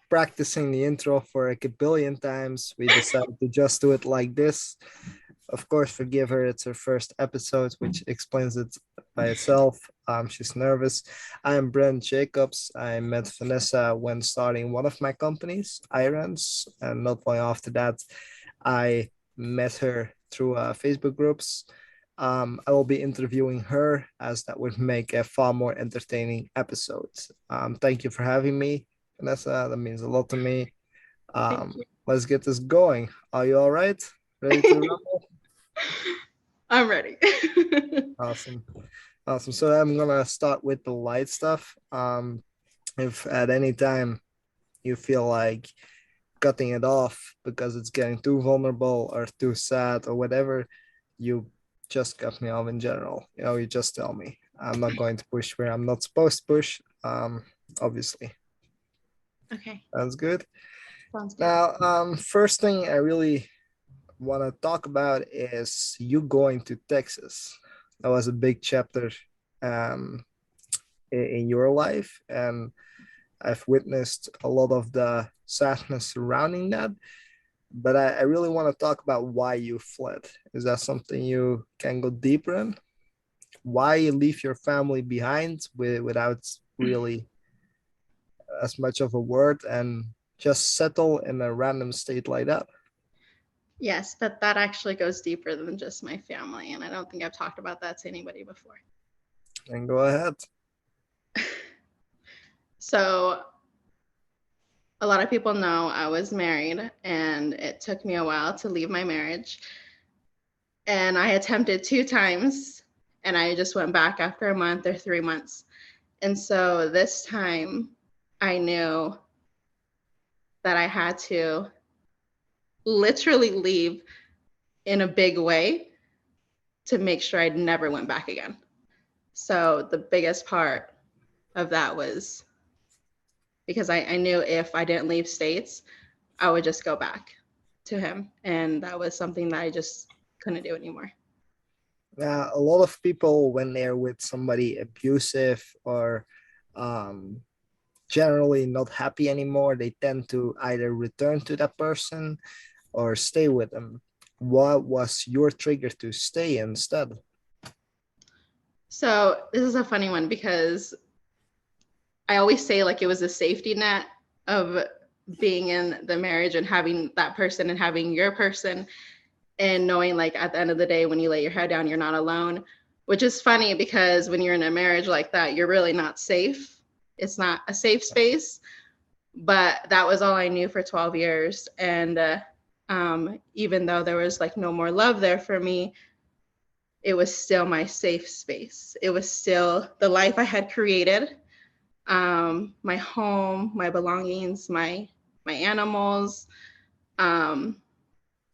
practicing the intro for like a billion times, we decided to just do it like this. Of course, forgive her. It's her first episode, which explains it by itself. She's nervous. I'm Brent Jacobs. I met Vanessa when starting one of my companies, Irons, and not long after that, I met her through Facebook groups. I will be interviewing her as that would make a far more entertaining episode. Thank you for having me, Vanessa. That means a lot to me. Thank you. Let's get this going. Are you all right? Ready to rumble? I'm ready. Awesome. Awesome. So I'm gonna start with the light stuff. If at any time you feel like cutting it off because it's getting too vulnerable or too sad or whatever, you just cut me off in general. You just tell me. I'm not going to push where I'm not supposed to push. Obviously. Okay, Sounds good. sounds good. Now, first thing I really want to talk about is you going to Texas. That was a big chapter um, in your life, and I've witnessed a lot of the sadness surrounding that. But I really want to talk about why you fled. Is that something you can go deeper in? Why you leave your family behind without really as much of a word and just settle in a random state like that? Yes, but that actually goes deeper than just my family, and I don't think I've talked about that to anybody before. And go ahead. So, a lot of people know I was married, and it took me a while to leave my marriage. And I attempted 2 times, and I just went back after a month or 3 months. And so this time, I knew that I had to literally leave in a big way to make sure I never went back again. So the biggest part of that was because I knew if I didn't leave states, I would just go back to him. And that was something that I just couldn't do anymore. A lot of people, when they're with somebody abusive or um, generally not happy anymore, they tend to either return to that person or stay with them. What was your trigger to stay instead? So this is a funny one because I always say like it was a safety net of being in the marriage and having that person and having your person and knowing like at the end of the day when you lay your head down you're not alone, which is funny because when you're in a marriage like that you're really not safe. It's not a safe space, but that was all I knew for 12 years. And even though there was like no more love there for me, it was still my safe space. It was still the life I had created, my home, my belongings, my animals, um,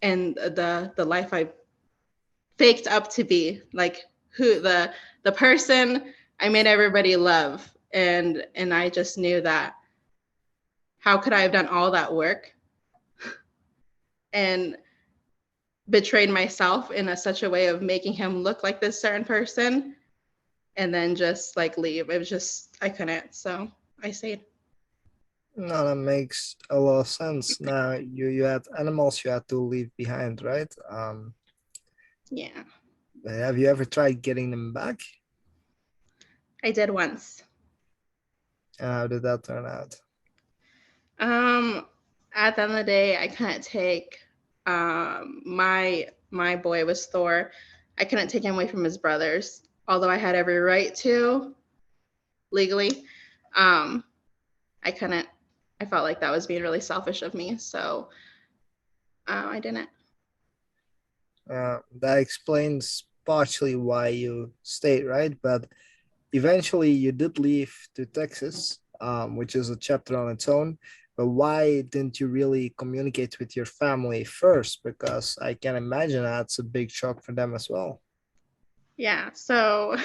and the life I faked up to be, like who the person I made everybody love, and I just knew that how could I have done all that work and betrayed myself in such a way of making him look like this certain person and then just like leave. It was just I couldn't, so I stayed. No, that makes a lot of sense. Now you had animals you had to leave behind, right? Yeah, Have you ever tried getting them back? I did once. And how did that turn out? Um, at the end of the day, I couldn't take my boy was Thor. I couldn't take him away from his brothers, although I had every right to legally. Um, I couldn't. I felt like that was being really selfish of me, so I didn't. That explains partially why you stayed, right? But eventually you did leave to Texas, which is a chapter on its own. But why didn't you really communicate with your family first? Because I can imagine that's a big shock for them as well. Yeah, so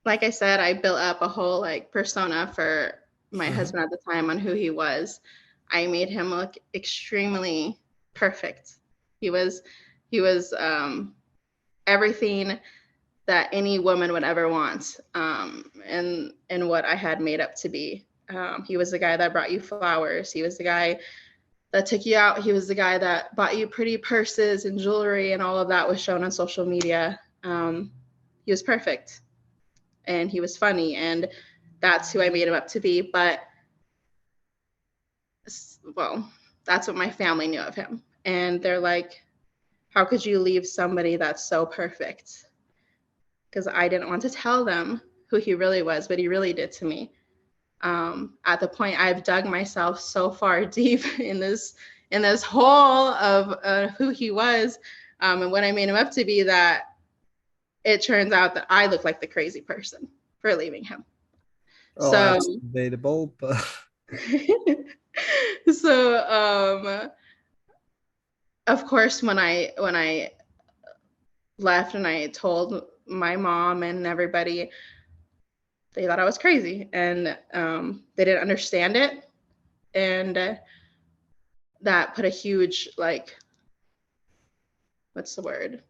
like I said, I built up a whole like persona for my Mhm. husband at the time on who he was. I made him look extremely perfect. He was he was everything that any woman would ever want, and what I had made up to be. He was the guy that brought you flowers. He was the guy that took you out. He was the guy that bought you pretty purses and jewelry, and all of that was shown on social media. He was perfect, and he was funny, and that's who I made him up to be. But, well, that's what my family knew of him. And they're like, how could you leave somebody that's so perfect? Because I didn't want to tell them who he really was, but he really did to me. At the point I've dug myself so far deep in this hole of who he was, and what I made him up to be, that it turns out that I look like the crazy person for leaving him. Oh, So that's debatable, but so of course when I left and I told my mom and everybody, they thought I was crazy, and they didn't understand it, and that put a huge, like, what's the word,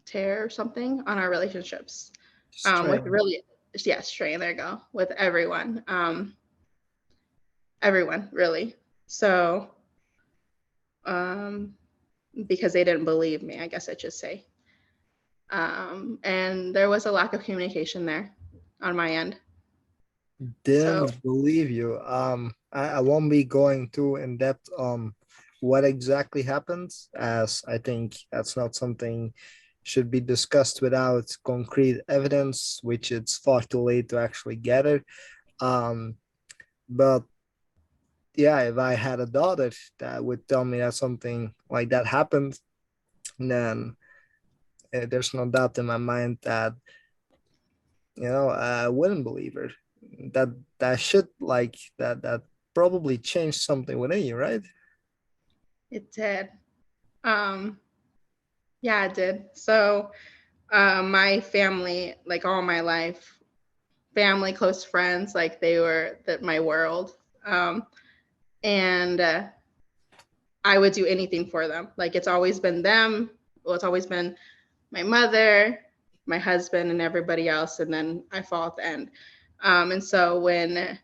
tear or something on our relationships, with strain. really, yeah, strain, there you go, with everyone really. So because they didn't believe me, I guess I should say. And there was a lack of communication there on my end. So Didn't believe you. I won't be going too in depth on what exactly happened, as I think that's not something should be discussed without concrete evidence, which it's far too late to actually gather. Um, but yeah, if I had a daughter that would tell me that something like that happened, then there's no doubt in my mind that I wouldn't believe her. That that should like that probably changed something within you, right? it did. Um, yeah, it did. So my family, like all my life, family, close friends, like they were my world. And I would do anything for them. Like it's always been them. Well, it's always been my mother, my husband, and everybody else. And then I fall at the end. And so when,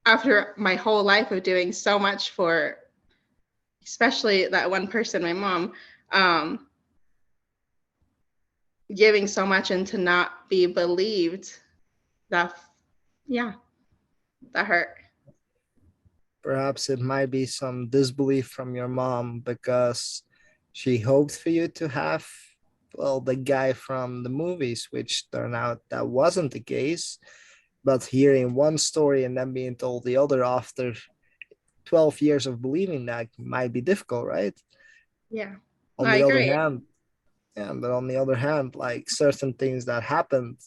after my whole life of doing so much for, especially that one person, my mom, um, giving so much and to not be believed, that, yeah, that hurt. Perhaps it might be some disbelief from your mom because she hoped for you to have, well, the guy from the movies, which turned out that wasn't the case. But hearing one story and then being told the other after 12 years of believing that might be difficult, right? Yeah, On I the other agree. hand, yeah, but on the other hand, like certain things that happened,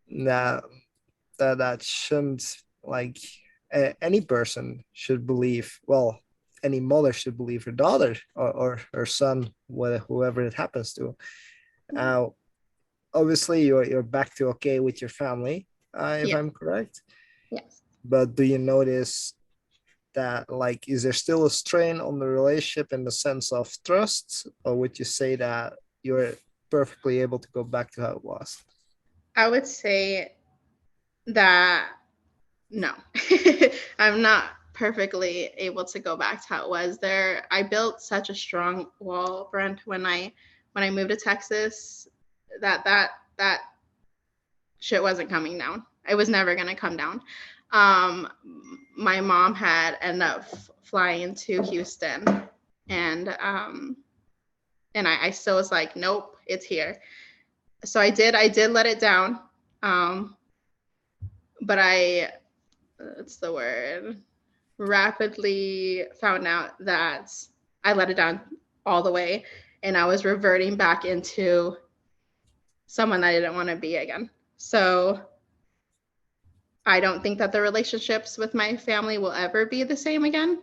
that that shouldn't, like, any person should believe, well, any mother should believe her daughter, or her son, whoever it happens to. uh, Obviously you're back to okay with your family, if Yeah, I'm correct. yes. But do you notice that, like, is there still a strain on the relationship in the sense of trust, or would you say that you're perfectly able to go back to how it was? I would say that no, I'm not perfectly able to go back to how it was there. I built such a strong wall, Brent, when I moved to Texas, that shit wasn't coming down. It was never gonna come down. Um, my mom had ended up flying to Houston, and I still was like, nope, it's here. So I did let it down. Um, but what's the word? Rapidly found out that I let it down all the way, and I was reverting back into someone I didn't want to be again. So I don't think that the relationships with my family will ever be the same again.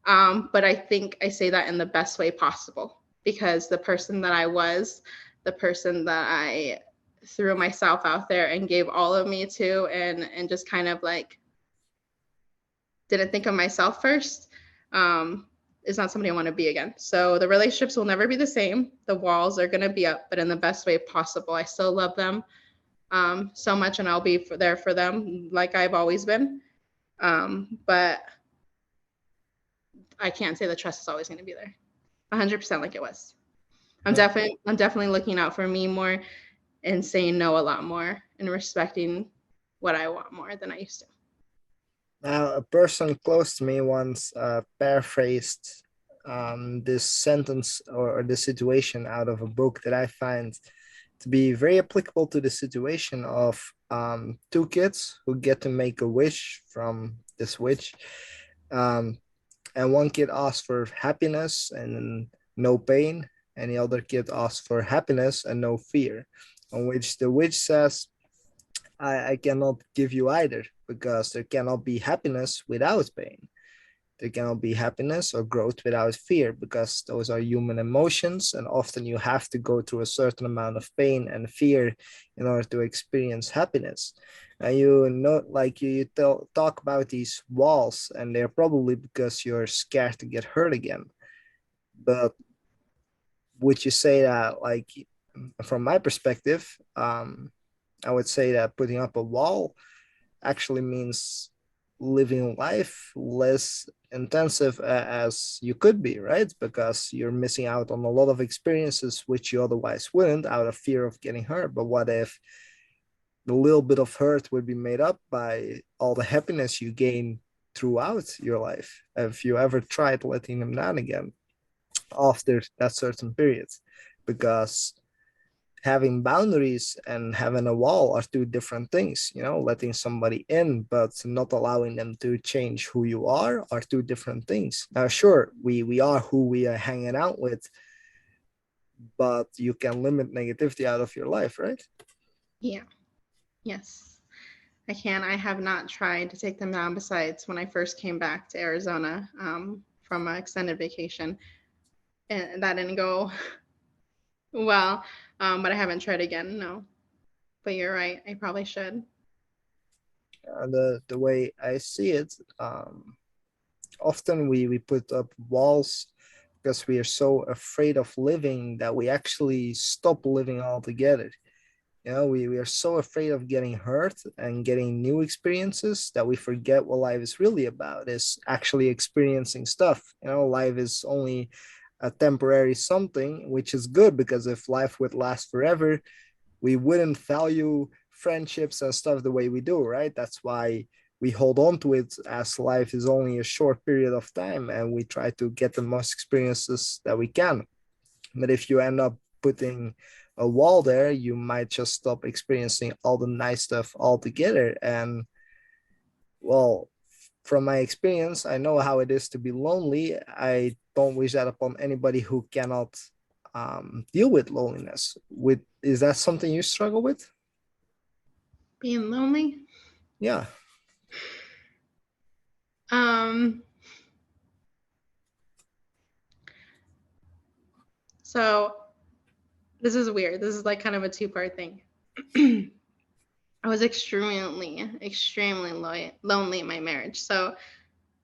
But I think I say that in the best way possible, because the person that I was, the person that I threw myself out there and gave all of me to, and just kind of like didn't think of myself first, is not somebody I want to be again. So the relationships will never be the same. The walls are going to be up, but in the best way possible. I still love them. so much, and I'll be there for them like I've always been. But I can't say the trust is always going to be there 100% like it was. Yeah. I'm definitely looking out for me more and saying no a lot more and respecting what I want more than I used to. Now, a person close to me once paraphrased this sentence or this situation out of a book that I find to be very applicable to the situation of two kids who get to make a wish from this witch. Um, and one kid asks for happiness and no pain, and the other kid asks for happiness and no fear. On which the witch says, I cannot give you either because there cannot be happiness without pain. There cannot be happiness or growth without fear because those are human emotions, and often you have to go through a certain amount of pain and fear in order to experience happiness. And you know, like talk about these walls, and they're probably because you're scared to get hurt again. But would you say that, like, from my perspective, I would say that putting up a wall actually means living life less intensive as you could be, right? Because you're missing out on a lot of experiences which you otherwise wouldn't out of fear of getting hurt. But what if the little bit of hurt would be made up by all the happiness you gain throughout your life? Have you ever tried letting them down again after that certain period? Because having boundaries and having a wall are two different things. Letting somebody in but not allowing them to change who you are two different things. Now sure, we are who we are hanging out with, but you can limit negativity out of your life, right? Yeah. Yes. I can. I have not tried to take them down besides when I first came back to Arizona from an extended vacation. And that didn't go well, but I haven't tried again, no. But you're right. I probably should. The way I see it, often we put up walls because we are so afraid of living that we actually stop living altogether. We are so afraid of getting hurt and getting new experiences that we forget what life is really about, is actually experiencing stuff. Life is only a temporary something, which is good because if life would last forever, we wouldn't value friendships and stuff the way we do, right? That's why we hold on to it, as life is only a short period of time and we try to get the most experiences that we can. But if you end up putting a wall there, you might just stop experiencing all the nice stuff altogether. And well, from my experience, I know how it is to be lonely. I don't wish that upon anybody who cannot deal with loneliness. Is that something you struggle with? Being lonely? Yeah. Um, so this is weird. This is like kind of a two-part thing. I was extremely lonely in my marriage. So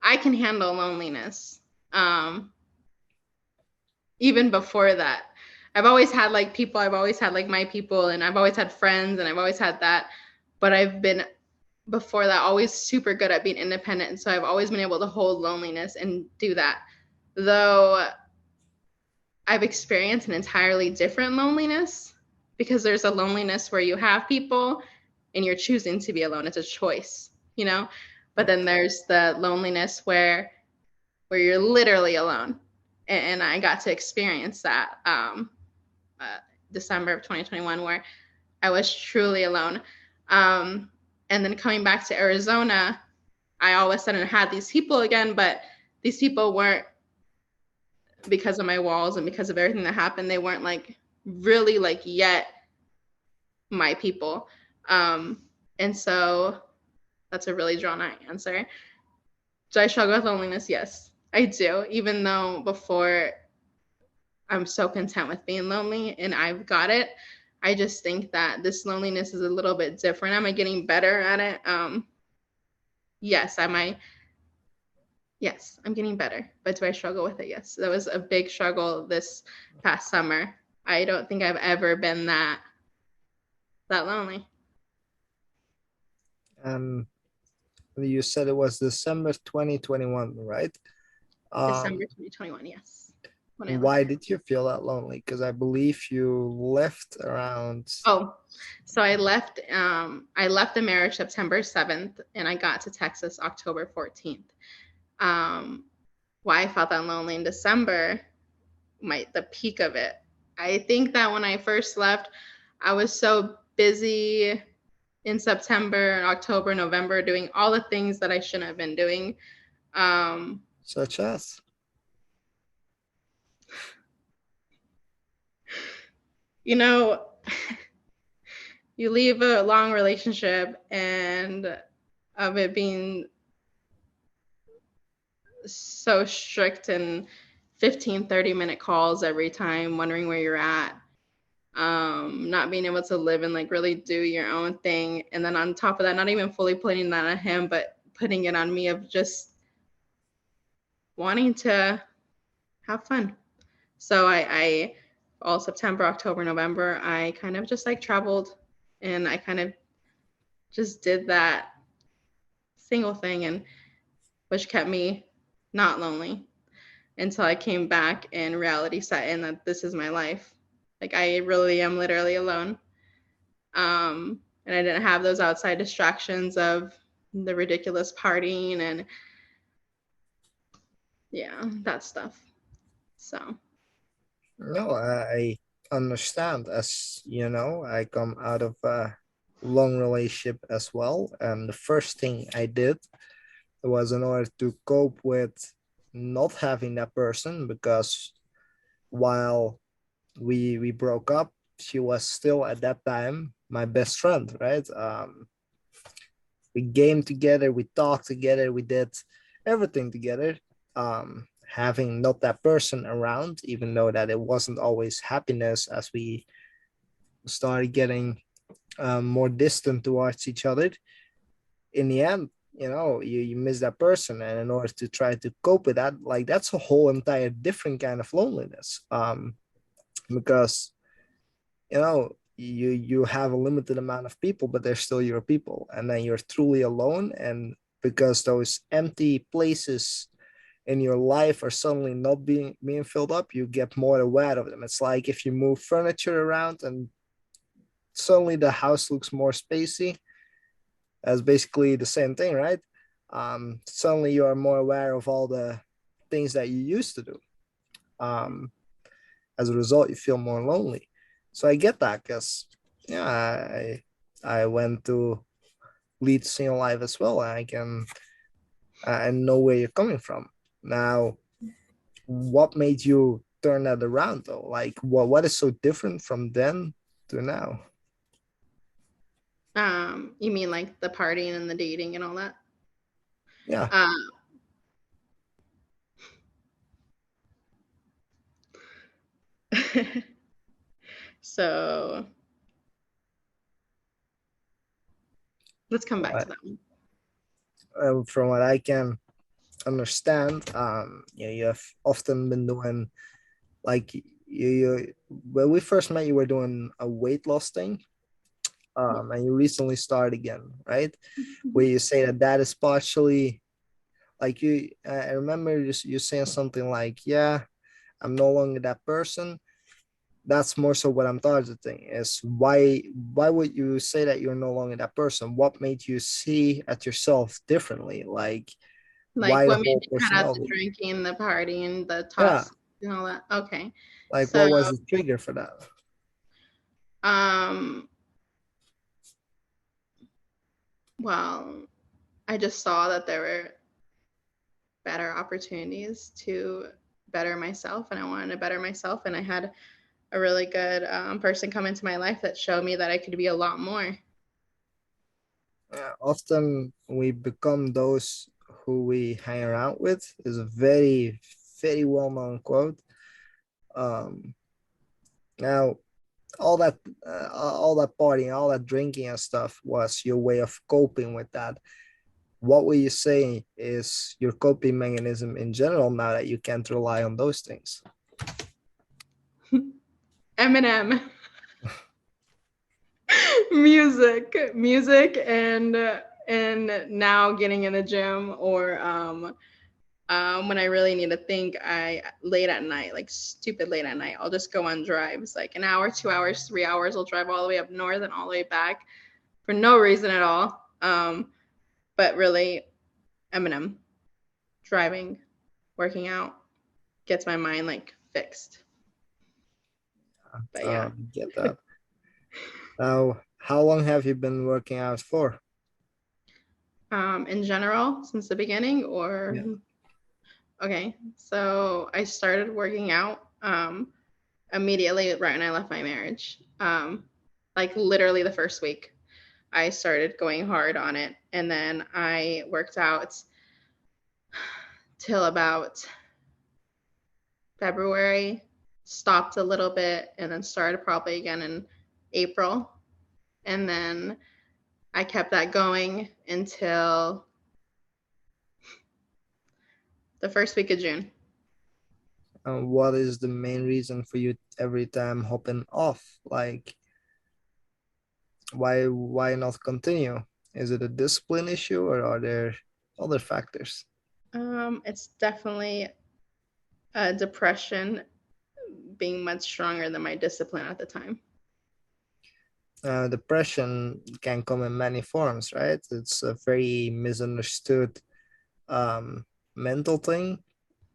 I can handle loneliness. Um, Even before that, I've always had like people, I've always had like my people, and I've always had friends, and I've always had that. But I've been before that always super good at being independent. And so I've always been able to hold loneliness and do that. Though I've experienced an entirely different loneliness because there's a loneliness where you have people and you're choosing to be alone. It's a choice, you know? But then there's the loneliness where you're literally alone. And I got to experience that uh, December of 2021, where I was truly alone. And then coming back to Arizona, I all of a sudden had these people again, but these people weren't, because of my walls and because of everything that happened, they weren't like really like yet my people. And so that's a really drawn out answer. Do I struggle with loneliness? Yes, I do. Even though before I'm so content with being lonely and I've got it, I just think that this loneliness is a little bit different. Am I getting better at it? Yes. Am I? Yes, I'm getting better. But do I struggle with it? Yes. That was a big struggle this past summer. I don't think I've ever been that lonely. And you said it was December 2021, right? December Um, 2021, yes, when I left why there. did you feel that lonely? Because I believe you left around. Oh, so I left the marriage September 7th and I got to Texas October 14th. Um, why I felt that lonely in December, the peak of it. I think that when I first left, I was so busy in September, October, November doing all the things that I shouldn't have been doing. Um, Such as. you know, you leave a long relationship and of it being so strict and 15, 30-minute calls every time, wondering where you're at, not being able to live and like really do your own thing. And then on top of that, not even fully putting that on him, but putting it on me of just wanting to have fun. So I all September, October, November, I kind of just like traveled and I kind of just did that single thing and which kept me not lonely until I came back and reality set in that this is my life. Like I really am literally alone. And I didn't have those outside distractions of the ridiculous partying and yeah, that stuff. So No, I understand. As you know, I come out of a long relationship as well. And the first thing I did was in order to cope with not having that person, because while we broke up, she was still at that time my best friend, right? We gamed together, we talked together, we did everything together. Having not that person around, even though that it wasn't always happiness, as we started getting more distant towards each other, in the end, you miss that person. And in order to try to cope with that, like, that's a whole entire different kind of loneliness. Because you have a limited amount of people, but they're still your people, and then you're truly alone. And because those empty places in your life are suddenly not being filled up, you get more aware of them. It's like if you move furniture around and suddenly the house looks more spacey. That's basically the same thing, right? Suddenly you are more aware of all the things that you used to do. um, as a result, you feel more lonely. So I get that, because yeah, I went to lead single life as well. I know where you're coming from. Now, what made you turn that around though? Like, what is so different from then to now? you mean like the partying and the dating and all that? Yeah. Um, so let's come back to that one. From what I can understand, you have often been doing, like, when we first met, you were doing a weight loss thing, Yeah. and you recently started again, right? Where Mhm. you say that is partially, like, I remember you saying something like, yeah, I'm no longer that person. That's more so what I'm targeting is, why would you say that you're no longer that person? What made you see at yourself differently? Like, Like why the what made whole you cut out the personality? drinking, the partying, the Yeah, toss and all that? Okay. like, So what was the trigger for that? um well, I just saw that there were better opportunities to better myself and I wanted to better myself and I had a really good person come into my life that showed me that I could be a lot more. Often we become those who we hang around with, is a very, very well-known quote. Now, all that partying, all that drinking and stuff was your way of coping with that. What were you saying is your coping mechanism in general now that you can't rely on those things? Eminem. Music and and now getting in the gym, or when I really need to think, I late at night, like stupid late at night, I'll just go on drives, like an hour, 2 hours, 3 hours. I'll drive all the way up north and all the way back for no reason at all. But really, Eminem, driving, working out gets my mind like fixed. But yeah, Get that. Now, how long have you been working out for? in general, since the beginning, or Yeah. okay, so I started working out immediately right when I left my marriage. Like literally the first week, I started going hard on it, and then I worked out till about February, stopped a little bit, and then started probably again in April. And then I kept that going until the first week of June. What is the main reason for you every time hopping off? Like, why not continue? Is it a discipline issue or are there other factors? It's definitely depression being much stronger than my discipline at the time. Depression can come in many forms, right? It's a very misunderstood um, mental thing,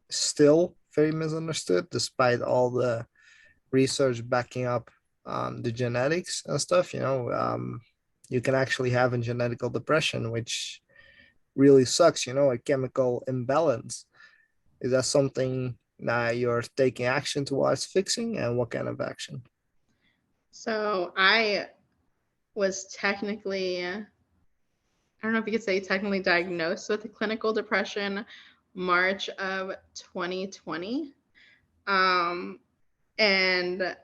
still very misunderstood, despite all the research backing up the genetics and stuff. You can actually have a genetical depression, which really sucks, a chemical imbalance. Is that something that you're taking action towards fixing, and what kind of action? So I was technically, I don't know if you could say technically diagnosed with clinical depression March of 2020. Um, and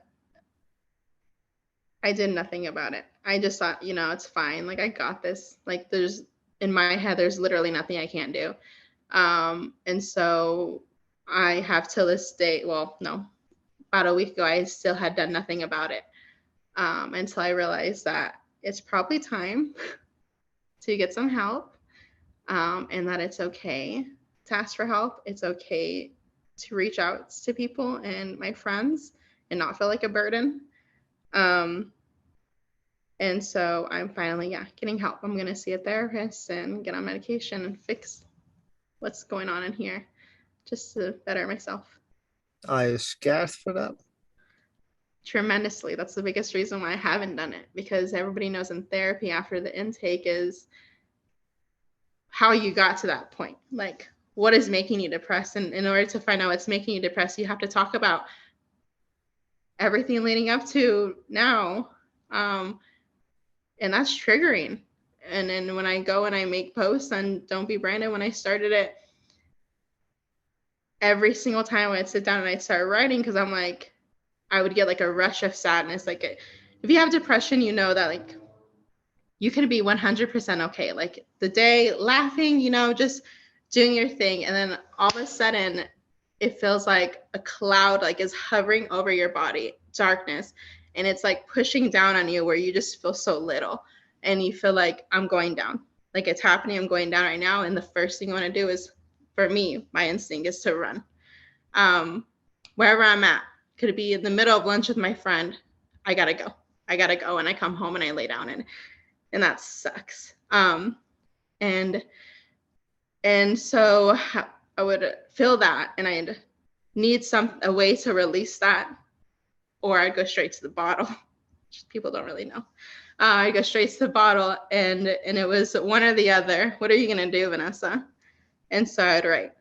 I did nothing about it. I just thought, it's fine. Like I got this. Like there's in my head, there's literally nothing I can't do. And so I have till this day, well, no, about a week ago, I still had done nothing about it until I realized that it's probably time to get some help, and that it's okay to ask for help. It's okay to reach out to people and my friends and not feel like a burden. Um, and so I'm finally, yeah, getting help. I'm going to see a therapist and get on medication and fix what's going on in here just to better myself. Are you scared for that? Tremendously. That's the biggest reason why I haven't done it, because everybody knows in therapy after the intake is how you got to that point. Like, what is making you depressed? And in order to find out what's making you depressed, you have to talk about everything leading up to now. Um, and that's triggering. And then when I go and I make posts on Don't Be Brandon, when I started it, every single time I'd sit down and I'd start writing, because I'm like, I would get like a rush of sadness. Like, if you have depression, you know that like you can be 100% okay. Like the day laughing, just doing your thing. And then all of a sudden, it feels like a cloud like is hovering over your body, darkness. And it's like pushing down on you where you just feel so little. And you feel like I'm going down. Like it's happening, I'm going down right now. And the first thing you want to do is, for me, my instinct is to run. Um, Wherever I'm at, could it be in the middle of lunch with my friend? I gotta go. I gotta go. And I come home and I lay down and that sucks. And so I would feel that, and I'd need a way to release that, or I'd go straight to the bottle. People don't really know. I'd go straight to the bottle, and it was one or the other. What are you gonna do, Vanessa? And so I'd write.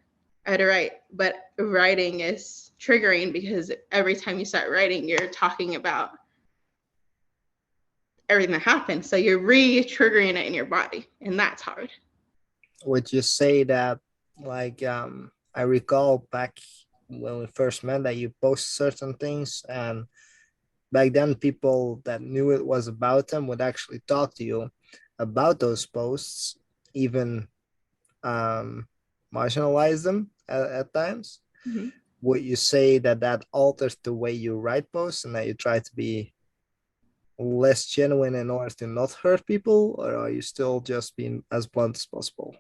But writing is triggering because every time you start writing, you're talking about everything that happened. So you're re-triggering it in your body, and that's hard. Would you say that, like, I recall back when we first met that you post certain things, and back then people that knew it was about them would actually talk to you about those posts, even marginalize them at times. Mm-hmm. Would you say that alters the way you write posts and that you try to be less genuine in order to not hurt people, or are you still just being as blunt as possible?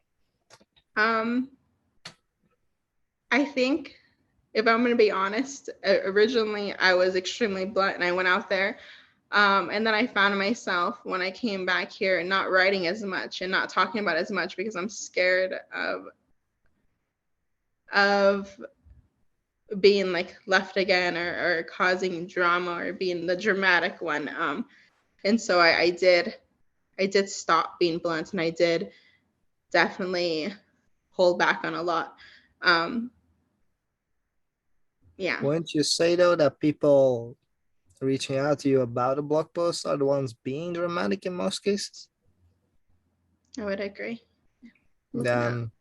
Um, I think if I'm going to be honest, originally I was extremely blunt and I went out there. And then I found myself when I came back here not writing as much and not talking about as much because I'm scared of being like left again or causing drama or being the dramatic one. And so I did stop being blunt and I did definitely hold back on a lot. Um, yeah, Wouldn't you say though that people reaching out to you about a blog post are the ones being dramatic in most cases? I would agree. Yeah, Then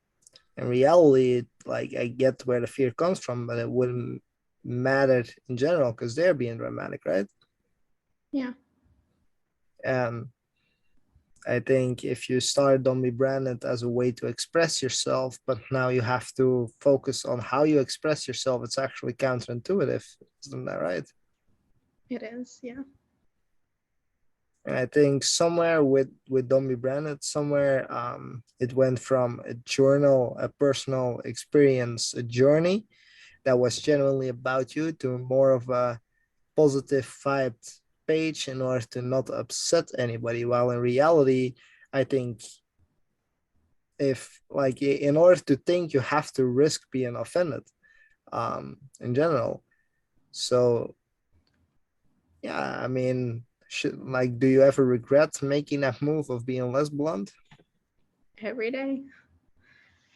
in reality, like I get where the fear comes from, but it wouldn't matter in general because they're being dramatic, right? yeah, And I think if you start Don't Be Branded as a way to express yourself, but now you have to focus on how you express yourself, it's actually counterintuitive. Isn't that right? it is. Yeah, And I think somewhere with Don't Be Branded, somewhere it went from a journal, a personal experience, a journey that was genuinely about you to more of a positive vibed page in order to not upset anybody. While in reality, I think if like in order to think, you have to risk being offended in general. So yeah, I mean, like, do you ever regret making that move of being less blunt? every day.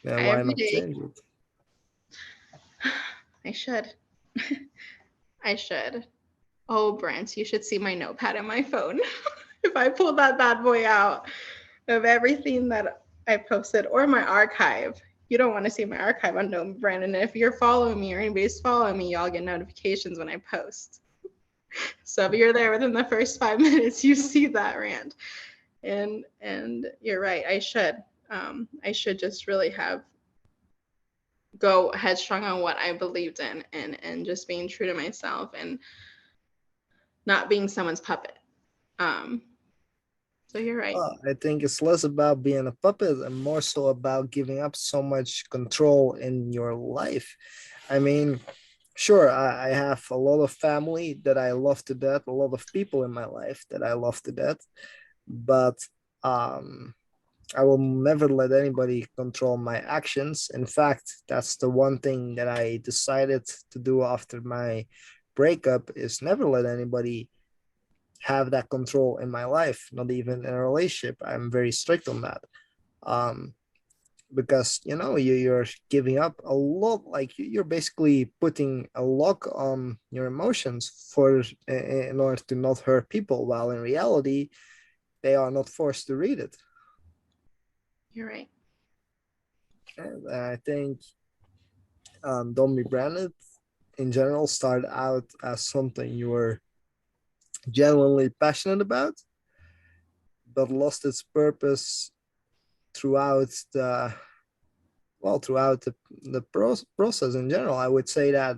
Then why Every not day. change it? I should. I should. Oh, Brent, you should see my notepad on my phone. If I pull that bad boy out of everything that I posted or my archive, you don't want to see my archive unknown, Brandon. If you're following me or anybody's following me, y'all get notifications when I post. So if you're there within the first 5 minutes, you see that rant. And you're right. I should just really have go headstrong on what I believed in and just being true to myself and not being someone's puppet. Um, so you're right. I think it's less about being a puppet and more so about giving up so much control in your life. I mean, sure, I have a lot of family that I love to death, a lot of people in my life that I love to death, but um, I will never let anybody control my actions. In fact, that's the one thing that I decided to do after my breakup is never let anybody have that control in my life, not even in a relationship. I'm very strict on that. Um, because you're giving up a lot, like you're basically putting a lock on your emotions for in order to not hurt people, while in reality they are not forced to read it. You're right. And I think Don't Be Branded in general started out as something you were genuinely passionate about, but lost its purpose throughout the throughout the process in general. I would say that,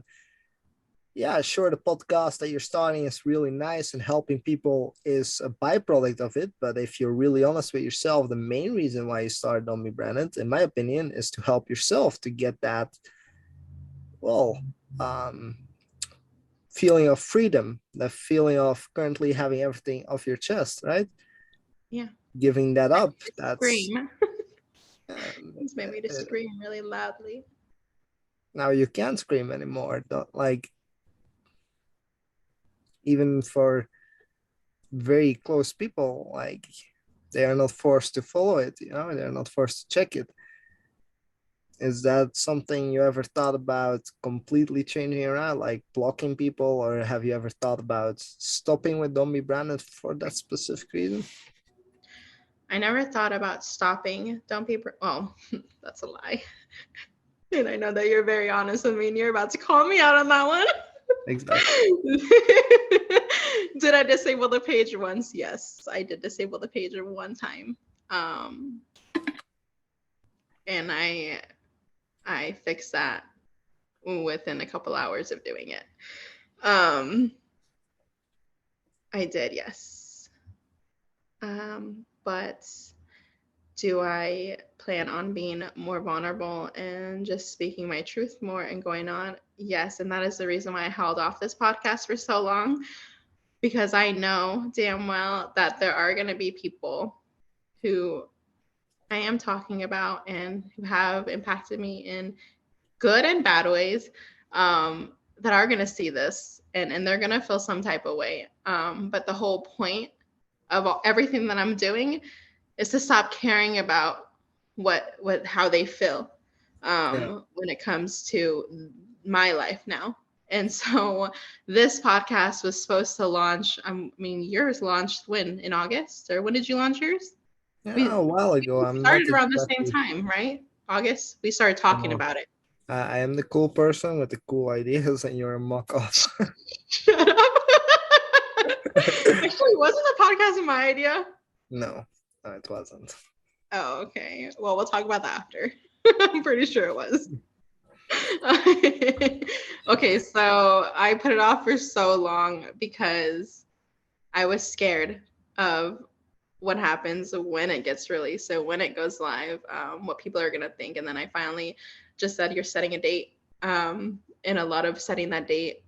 yeah, sure, the podcast that you're starting is really nice and helping people is a byproduct of it. But if you're really honest with yourself, the main reason why you started Don't Be Branded, in my opinion, is to help yourself to get that, well, um, feeling of freedom, the feeling of currently having everything off your chest, right? Yeah. Giving that up, that's Scream. um, It's made me to uh, scream really loudly. now you can't scream anymore. Don't, like, even for very close people, like they are not forced to follow it, they're not forced to check it. Is that something you ever thought about completely changing around, like blocking people, or have you ever thought about stopping with Don't Be Branded for that specific reason? I never thought about stopping. Don't be, well, that's a lie. And I know that you're very honest with me and you're about to call me out on that one. Exactly. Did I disable the page once? Yes, I did disable the page one time. And I fixed that within a couple hours of doing it. I did, yes. But do I plan on being more vulnerable and just speaking my truth more and going on? Yes. And that is the reason why I held off this podcast for so long, because I know damn well that there are going to be people who I am talking about and who have impacted me in good and bad ways, that are going to see this, and they're going to feel some type of way. But the whole point of everything that I'm doing is to stop caring about how they feel, Yeah. when it comes to my life now. And so this podcast was supposed to launch. I mean, yours launched when, in August, or when did you launch yours? Yeah, a We while ago. I'm not started around the same exactly. time, right? August. We started talking about it. I am the cool person with the cool ideas, and you're a mock off. Shut up. Actually, wasn't the podcast my idea? No, no, it wasn't. Oh, okay. Well, we'll talk about that after. I'm pretty sure it was. Okay, so I put it off for so long because I was scared of what happens when it gets released. So when it goes live, what people are gonna think. And then I finally just said, "You're setting a date." And a lot of setting that date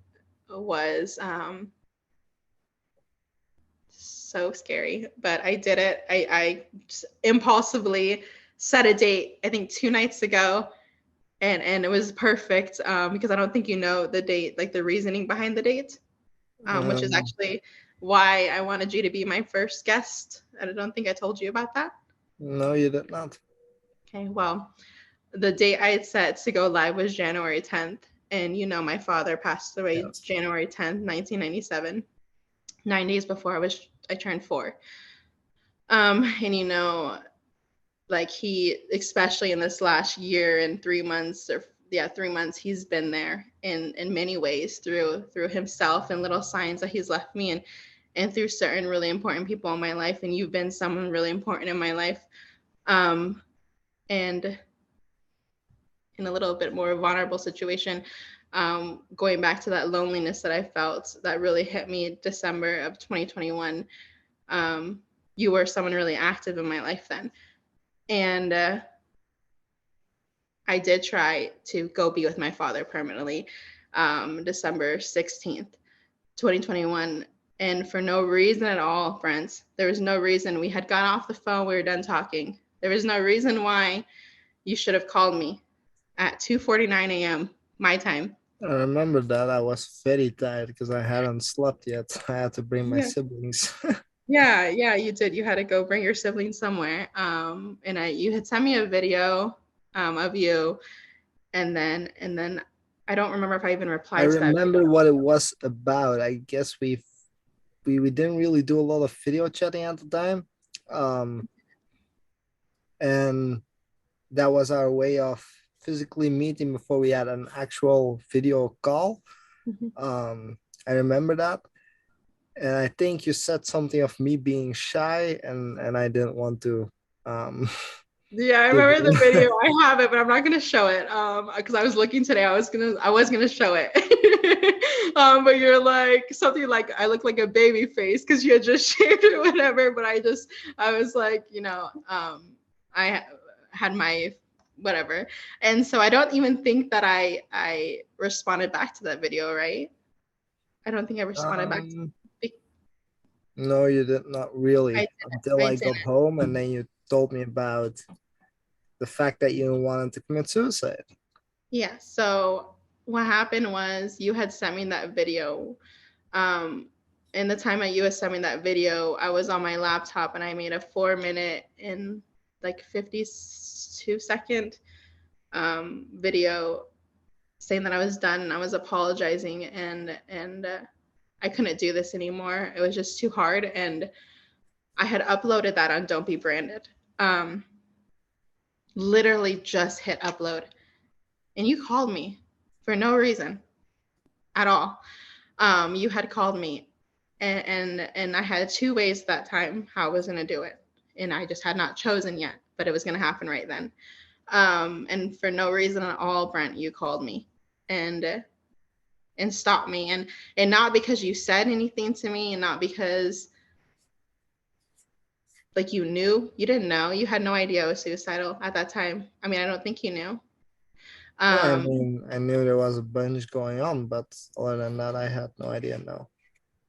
was so scary, but I did it. I just impulsively set a date, I think 2 nights ago, and it was perfect, because I don't think you know the date, like the reasoning behind the date, which is Um, actually why I wanted you to be my first guest. And I don't think I told you about that. no, you did not. Okay, well, the date I had set to go live was January 10th, and my father passed away Yes. January 10th, 1997, 9 days before I turned 4. And like he, especially in this last year and 3 months, or yeah, 3 months, he's been there in many ways, through himself and little signs that he's left me, and through certain really important people in my life. And you've been someone really important in my life, and in a little bit more vulnerable situation, going back to that loneliness that I felt that really hit me December of 2021. You were someone really active in my life then, and I did try to go be with my father permanently, December 16th, 2021. And for no reason at all, friends, there was no reason. We had gone off the phone, we were done talking. There was no reason why you should have called me at 2:49 a.m. my time. I remember that I was very tired because I hadn't slept yet. I had to bring my Yeah. siblings. Yeah, you did. You had to go bring your siblings somewhere. And you had sent me a video, of you, and then I don't remember if I even I replied to that video. remember what it was about. I guess we didn't really do a lot of video chatting at the time. Um, and that was our way of physically meeting before we had an actual video call. Mhm. I remember that. And I think you said something of me being shy, and I didn't want to um Yeah, I give remember the in. video. I have it, but I'm not gonna show it. Because I was looking today. I was gonna show it. But you're like something like I look like a baby face because you had just shaved or whatever. But I was like, I had my whatever, and so I don't even think that I responded back to that video, right? I don't think I responded back. um To, no, you did not I really didn't. until I I didn't. got home, and then you told me about the fact that you wanted to commit suicide. Yeah. So what happened was you had sent me that video. Um, and the time that you had sent me that video, I was on my laptop and I made a 4 minute and like 52-second video saying that I was done and I was apologizing, and I couldn't do this anymore. It was just too hard, and I had uploaded that on Don't Be Branded. Um, Literally just hit upload, and you called me for no reason at all. You had called me, and I had 2 ways that time how I was gonna do it, and I just had not chosen yet, but it was gonna happen right then. And for no reason at all, Brent, you called me and and stopped me, and not because you said anything to me, and not because Like you knew, you didn't know, you had no idea I was suicidal at that time. I mean, I don't think you knew. No, I Um, mean, I knew there was a bunch going on, but other than that, I had no idea. No.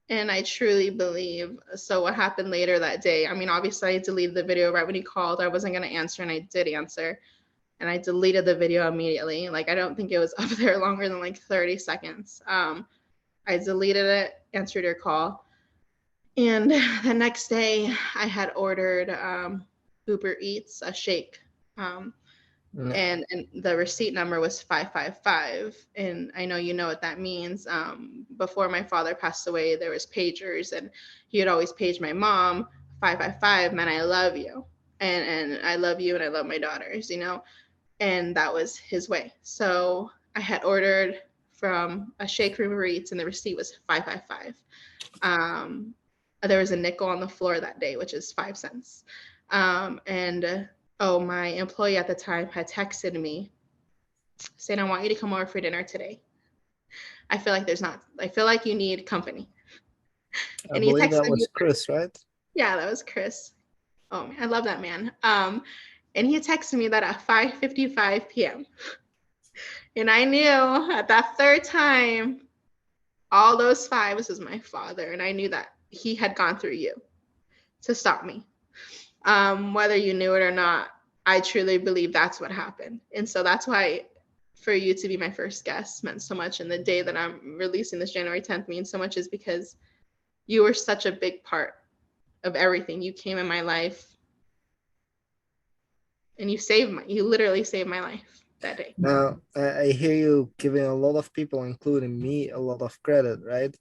and I truly believe so. What happened later that day? I mean, obviously, I deleted the video right when you called. I wasn't going to answer, and I did answer. And I deleted the video immediately. Like, I don't think it was up there longer than like 30 seconds. I deleted it, answered your call. And the next day, I had ordered Uber Eats, a shake. Um, Yeah. and the receipt number was 555, and I know you know what that means. Before my father passed away, there was pagers, and he would always page my mom. 555 meant I love you, and I love you, and I love my daughters, you know. And that was his way. So I had ordered from a shake from Uber Eats, and the receipt was 555. um, there was a nickel on the floor that day, which is 5 cents. And oh, my employee at the time had texted me saying, I want you to come over for dinner today. I feel like there's not, I feel like you need company. I And he believe that texted me, was Chris, right? yeah, that was Chris. Oh, man, I love that man. And he texted me that at 5:55 p.m. And I knew at that third time, all those fives was my father. And I knew that he had gone through you to stop me. Whether you knew it or not, I truly believe that's what happened. And so that's why for you to be my first guest meant so much. And the day that I'm releasing this January 10th means so much is because you were such a big part of everything. You came in my life and you literally saved my life that day. Now, I hear you giving a lot of people, including me, a lot of credit, right?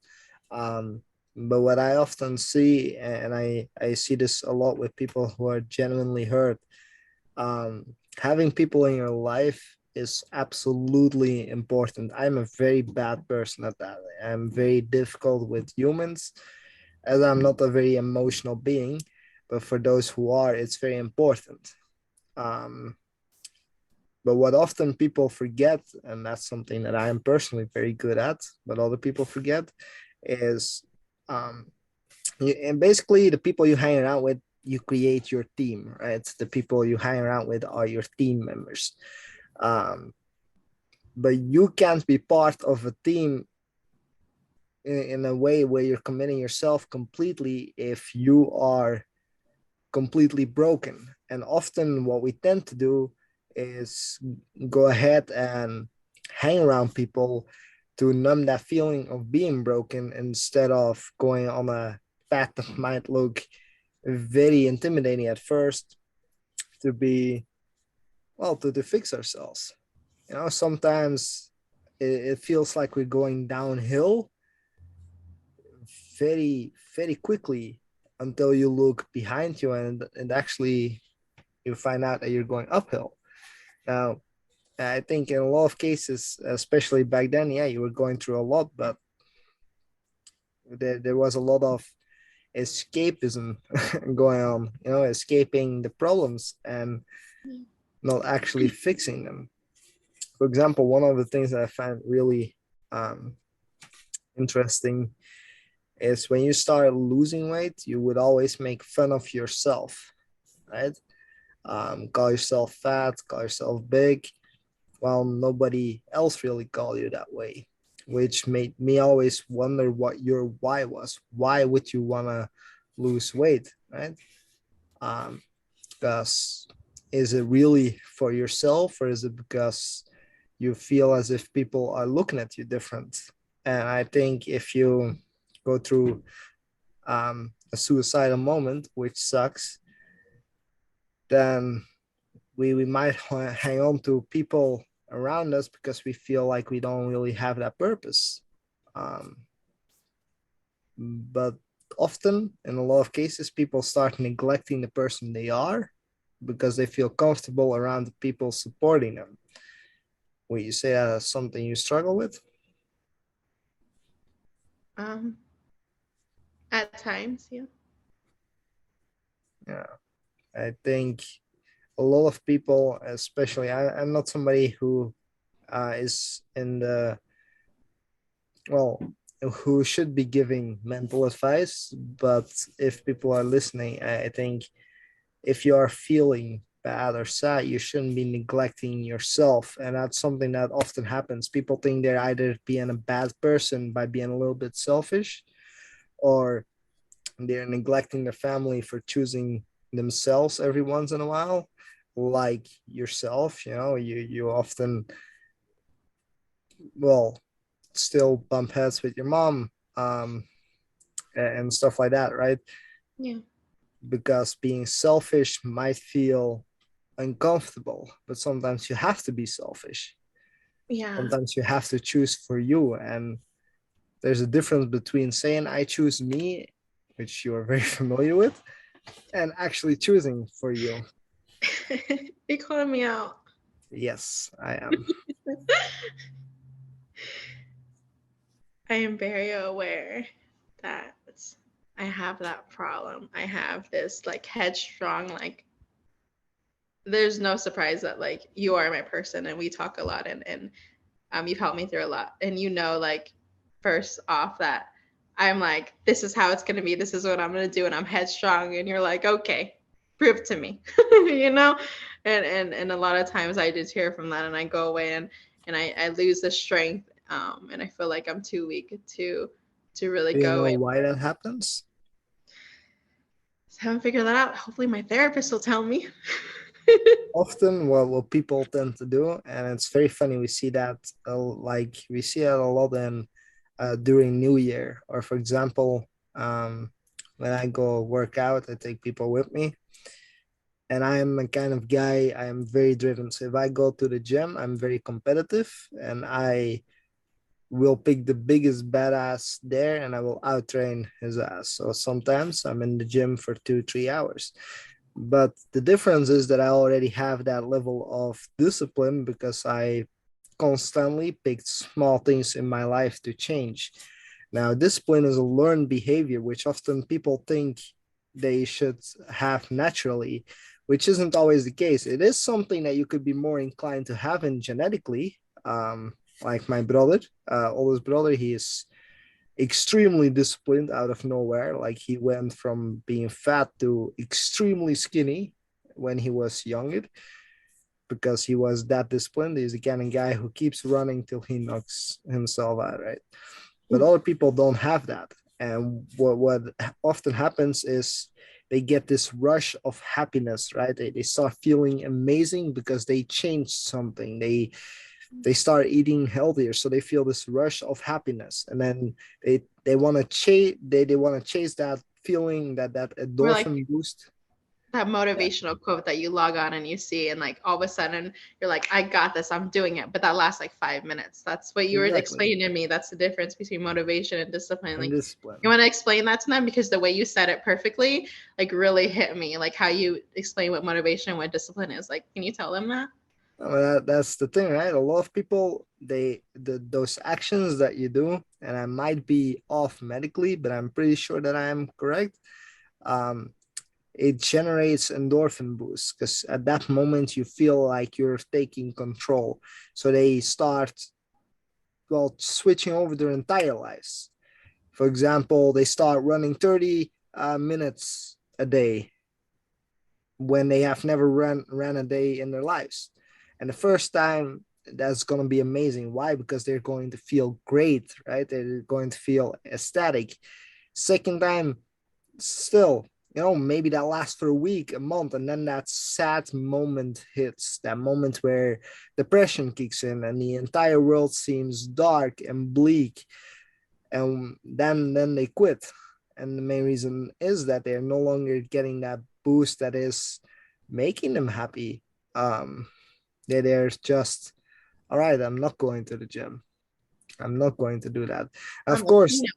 Um, but what I often see, and I see this a lot with people who are genuinely hurt, having people in your life is absolutely important. I'm a very bad person at that. I'm very difficult with humans, as I'm not a very emotional being. But for those who are, it's very important. Um, but what often people forget, and that's something that I am personally very good at, but other people forget, is um, and basically the people you hang around with, you create your team, right? The people you hang around with are your team members. Um, but you can't be part of a team in a way where you're committing yourself completely if you are completely broken. And often what we tend to do is go ahead and hang around people to numb that feeling of being broken instead of going on a path that might look very intimidating at first to be, well, to fix ourselves. You know, sometimes it feels like we're going downhill very quickly until you look behind you and actually you find out that you're going uphill. Now, I think in a lot of cases, especially back then, yeah, you were going through a lot, but there was a lot of escapism going on, you know, escaping the problems and not actually fixing them. For example, one of the things that I find really um, interesting is when you start losing weight, you would always make fun of yourself, right? Call yourself fat, call yourself big. Well, nobody else really called you that way, which made me always wonder what your why was. Why would you want to lose weight, right? Because is it really for yourself or is it because you feel as if people are looking at you different? And I think if you go through a suicidal moment, which sucks, then we might hang on to people around us because we feel like we don't really have that purpose. Um, but often, in a lot of cases, people start neglecting the person they are because they feel comfortable around the people supporting them. Would you say that's something you struggle with? Um, at times, yeah. Yeah, I think a lot of people, especially I'm not somebody who is in the, well, who should be giving mental advice, but if people are listening, I think if you are feeling bad or sad, you shouldn't be neglecting yourself. And that's something that often happens. People think they're either being a bad person by being a little bit selfish, or they're neglecting their family for choosing themselves every once in a while. Like yourself, you often, well, still bump heads with your mom, and stuff like that, right? Yeah. Because being selfish might feel uncomfortable, but sometimes you have to be selfish. Yeah. Sometimes you have to choose for you. And there's a difference between saying, I choose me, which you are very familiar with, and actually choosing for you. You're calling me out. Yes, I am. I am very aware that I have that problem. I have this like headstrong, like there's no surprise that like you are my person and we talk a lot, and you've helped me through a lot. And like first off that I'm like, this is how it's gonna be, this is what I'm gonna do, and I'm headstrong, and you're like, okay, prove it to me. you know? And a lot of times I just hear from that and I go away and I lose the strength, and I feel like I'm too weak to really Do you go know away. why that happens? I haven't figured that out. Hopefully my therapist will tell me. Often, what people tend to do, and it's very funny, we see that, we see that a lot in during New Year, or for example, when I go work out, I take people with me, and I am a kind of guy, I am very driven. So if I go to the gym, I'm very competitive, and I will pick the biggest badass there, and I will outtrain his ass. So sometimes I'm in the gym for 2 3 hours, but the difference is that I already have that level of discipline because I constantly picked small things in my life to change. Now, discipline is a learned behavior, which often people think they should have naturally, which isn't always the case. It is something that you could be more inclined to have in genetically. Like my brother, oldest brother, he is extremely disciplined out of nowhere. Like he went from being fat to extremely skinny when he was younger because he was that disciplined. He's the kind of guy who keeps running till he knocks himself out, right? But other people don't have that. And what often happens is they get this rush of happiness, right? They start feeling amazing because they changed something. They start eating healthier, so they feel this rush of happiness, and then they want to chase they want to chase that feeling, that We're like endorphin boost. that Yeah, motivational quote that you log on and you see, and like all of a sudden you're like, I got this, I'm doing it, but that lasts like 5 minutes. That's what you were exactly. explaining to me. That's the difference between motivation and discipline. And Like, you discipline. want to explain that to them, because the way you said it perfectly like really hit me, like how you explain what motivation and what discipline is. Like, can you tell them that? That's the thing, right? A lot of people, those actions that you do, and I might be off medically, but I'm pretty sure that I am correct. um it generates endorphin boosts because at that moment you feel like you're taking control. So they start, well, switching over their entire lives. For example, they start running 30 minutes a day when they have never ran a day in their lives. And the first time, that's going to be amazing. Why? Because they're going to feel great, right? They're going to feel ecstatic. Second time, still, maybe that lasts for a week, a month, and then that sad moment hits, that moment where depression kicks in and the entire world seems dark and bleak, and then they quit. And the main reason is that they're no longer getting that boost that is making them happy. They're just, all right, I'm not going to the gym, I'm not going to do that. I'm Of the course, queen of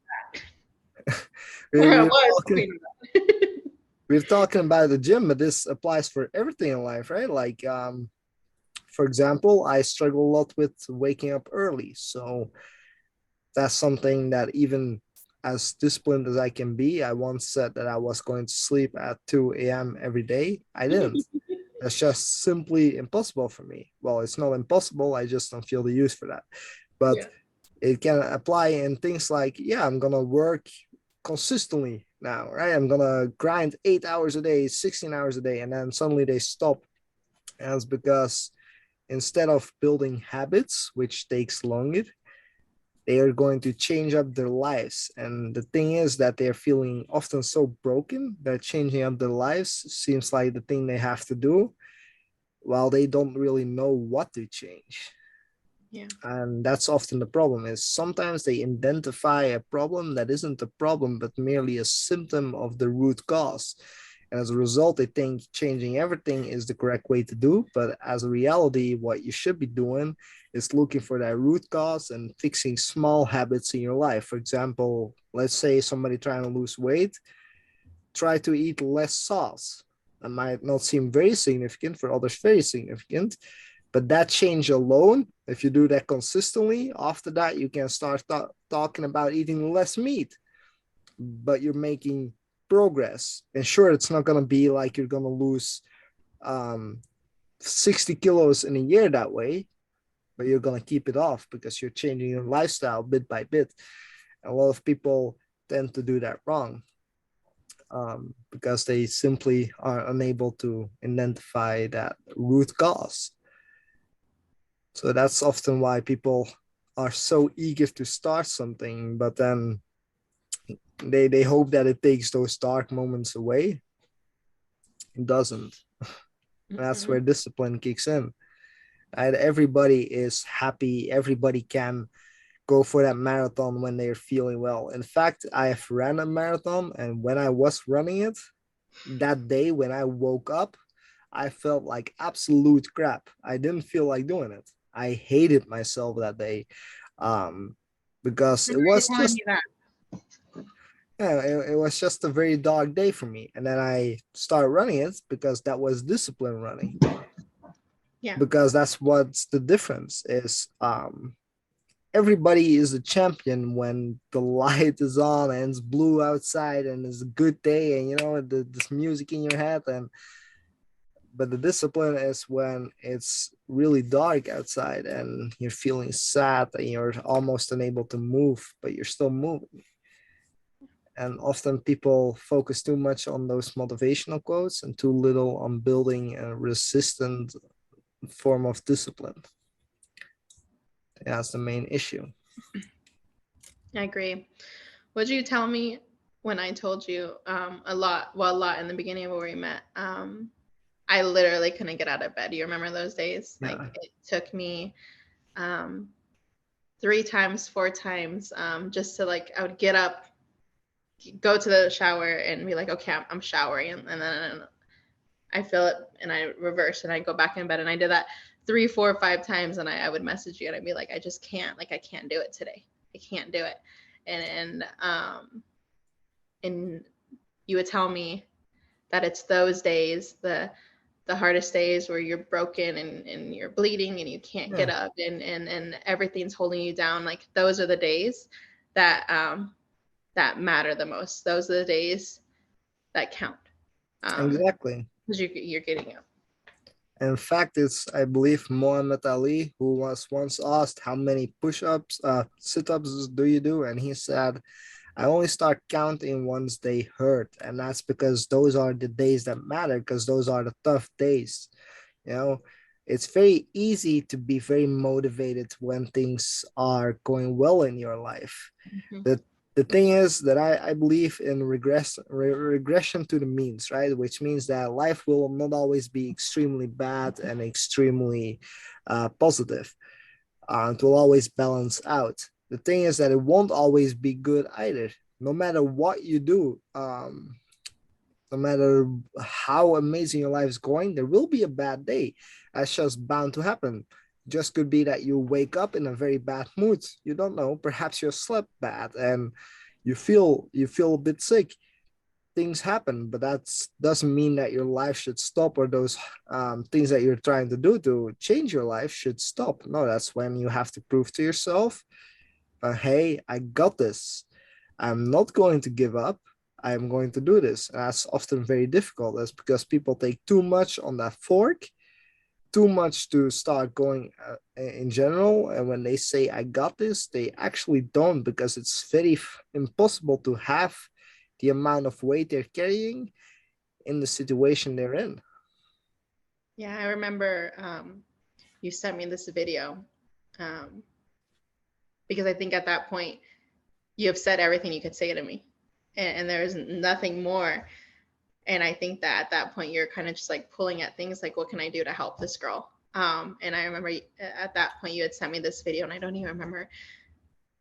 we're, that. I we're was the talking queen of that. we're talking about the gym, but this applies for everything in life, right? Like, for example, I struggle a lot with waking up early. So that's something that, even as disciplined as I can be, I once said that I was going to sleep at 2 a.m. every day. I didn't. That's just simply impossible for me. Well, it's not impossible. I just don't feel the use for that. But Yeah. it can apply in things like, yeah, I'm going to work consistently now, right? I'm gonna grind 8 hours a day, 16 hours a day, and then suddenly they stop. And it's because instead of building habits, which takes longer, they are going to change up their lives. And the thing is that they're feeling often so broken that changing up their lives seems like the thing they have to do while they don't really know what to change. Yeah. And that's often the problem is sometimes they identify a problem that isn't a problem but merely a symptom of the root cause, and as a result they think changing everything is the correct way to do, but as a reality what you should be doing is looking for that root cause and fixing small habits in your life. For example, let's say somebody trying to lose weight, try to eat less sauce. That might not seem very significant, for others very significant, but that change alone, if you do that consistently, after that, you can start talking about eating less meat, but you're making progress. And sure, it's not going to be like you're going to lose 60 kilos in a year that way, but you're going to keep it off because you're changing your lifestyle bit by bit. A lot of people tend to do that wrong because they simply are unable to identify that root cause. So that's often why people are so eager to start something, but then they hope that it takes those dark moments away. It doesn't. That's Mm-hmm. where discipline kicks in. And everybody is happy. Everybody can go for that marathon when they're feeling well. In fact, I have ran a marathon, and when I was running it, that day when I woke up, I felt like absolute crap. I didn't feel like doing it. I hated myself that day, um, because it Remember you was telling just me that. yeah, it was just a very dark day for me. And then I started running it because that was discipline running. Yeah. Because that's what's the difference is everybody is a champion when the light is on and it's blue outside and it's a good day and this music in your head, and but the discipline is when it's really dark outside and you're feeling sad and you're almost unable to move but you're still moving. And often people focus too much on those motivational quotes and too little on building a resistant form of discipline. That's the main issue. I agree. What did you tell me when I told you a lot in the beginning of where we met? I literally couldn't get out of bed. You remember those days? Like Yeah, it took me um, 3 times, 4 times just to like, I would get up, go to the shower and be like, okay, I'm showering. And then I feel it and I reverse and I go back in bed. And I did that 3, 4, 5 times. And I would message you and I'd be like, I just can't, like, I can't do it today. I can't do it. And you would tell me that it's those days, the hardest days where you're broken and you're bleeding and you can't get yeah, up and everything's holding you down. Like those are the days that that matter the most. Those are the days that count. exactly. Because you're getting up. In fact, it's, I believe, Muhammad Ali who was once asked how many push-ups, sit-ups do you do? And he said, I only start counting once they hurt. And that's because those are the days that matter, because those are the tough days. You know, it's very easy to be very motivated when things are going well in your life. Mm-hmm. The thing is that I believe in regression to the means, right? Which means that life will not always be extremely bad and extremely positive. It will always balance out. The thing is that it won't always be good either. No matter what you do, no matter how amazing your life is going, there will be a bad day. That's just bound to happen. Just could be that you wake up in a very bad mood. You don't know. Perhaps you slept bad and you feel a bit sick. Things happen, but that doesn't mean that your life should stop, or those things that you're trying to do to change your life should stop. No, that's when you have to prove to yourself, hey, I got this. I'm not going to give up. I'm going to do this. And that's often very difficult. That's because people take too much on that fork, too much to start going in general. And when they say, I got this, they actually don't, because it's very impossible to have the amount of weight they're carrying in the situation they're in. Yeah, I remember you sent me this video um, because I think at that point you have said everything you could say to me, and there is nothing more. And I think that at that point you're kind of just like pulling at things like, what can I do to help this girl? And I remember at that point you had sent me this video, and I don't even remember.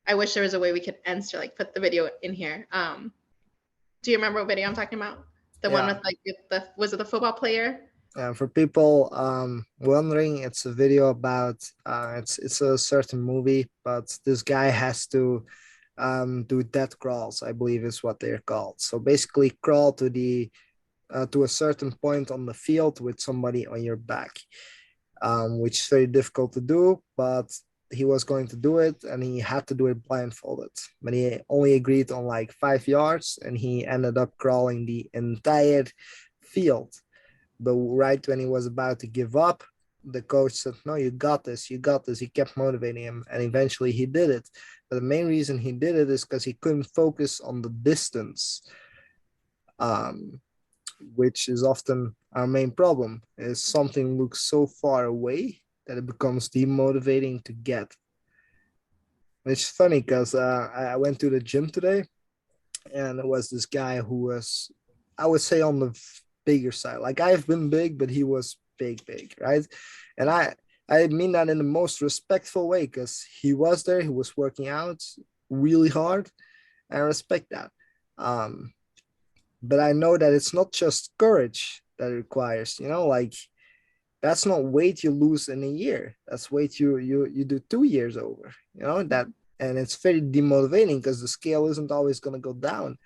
I wish there was a way we could answer, like put the video in here. Do you remember what video I'm talking about? The one Yeah. with like the was it the football player? For people wondering, it's a video about it's a certain movie, but this guy has to do death crawls, I believe is what they're called. So basically, crawl to a certain point on the field with somebody on your back, which is very difficult to do, but he was going to do it and he had to do it blindfolded. But he only agreed on like 5 yards and he ended up crawling the entire field. But right when he was about to give up, the coach said, "No, you got this, you got this." He kept motivating him and eventually he did it. But the main reason he did it is because he couldn't focus on the distance. Um, which is often our main problem, is something looks so far away that it becomes demotivating to get. Which is funny because I went to the gym today and it was this guy who was, I would say, on the bigger side. Like I've been big, but he was big, right? And I mean that in the most respectful way because he was there, he was working out really hard. I respect that. Um, but I know that it's not just courage that it requires, like that's not weight you lose in a year. That's weight you do 2 years over, that. And it's very demotivating because the scale isn't always going to go down.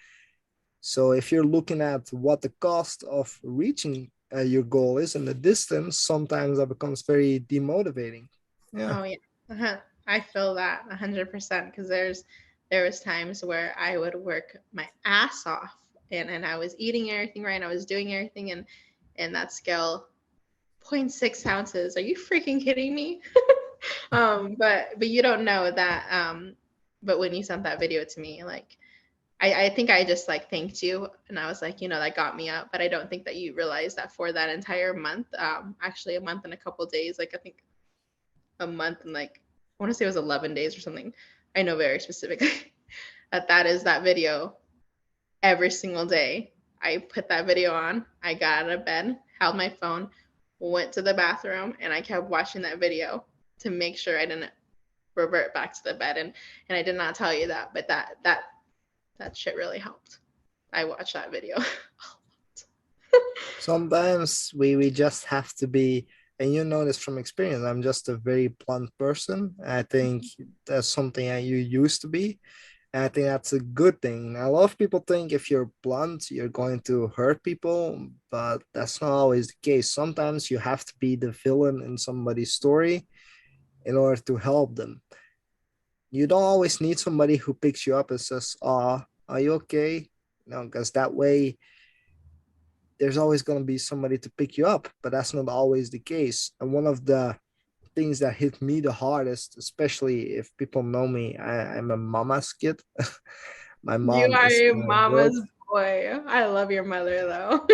So if you're looking at what the cost of reaching your goal is and the distance, sometimes that becomes very demotivating. Yeah. Oh yeah, I feel that 100% because there was times where I would work my ass off and I was eating everything right, and I was doing everything, and that scale 0.6 ounces. Are you freaking kidding me? But you don't know that. But when you sent that video to me, like I think I just like thanked you, and I was like, that got me up. But I don't think that you realized that for that entire month, actually a month and a couple days, like I think a month and like I want to say it was 11 days or something. I know very specifically that is that video every single day. I put that video on. I got out of bed, held my phone, went to the bathroom, and I kept watching that video to make sure I didn't revert back to the bed. And I did not tell you that, but that shit really helped. I watched that video. Sometimes we just have to be, and you know this from experience, I'm just a very blunt person. I think that's something you used to be. And I think that's a good thing. A lot of people think if you're blunt, you're going to hurt people, but that's not always the case. Sometimes you have to be the villain in somebody's story in order to help them. You don't always need somebody who picks you up and says, "Oh, are you okay?" No, because that way there's always going to be somebody to pick you up, but that's not always the case. And one of the things that hit me the hardest, especially if people know me, I'm a mama's kid. My You mom are is a my world. mama's boy. I love your mother though.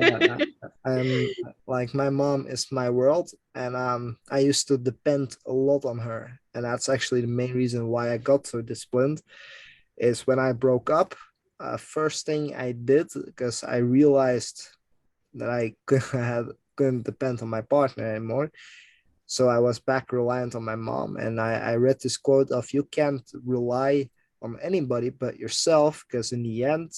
Uh, I'm like my mom is my world, and I used to depend a lot on her, and that's actually the main reason why I got so disciplined. Is when I broke up, first thing I did because I realized that couldn't depend on my partner anymore. So I was back reliant on my mom. And I read this quote of you can't rely on anybody but yourself, because in the end,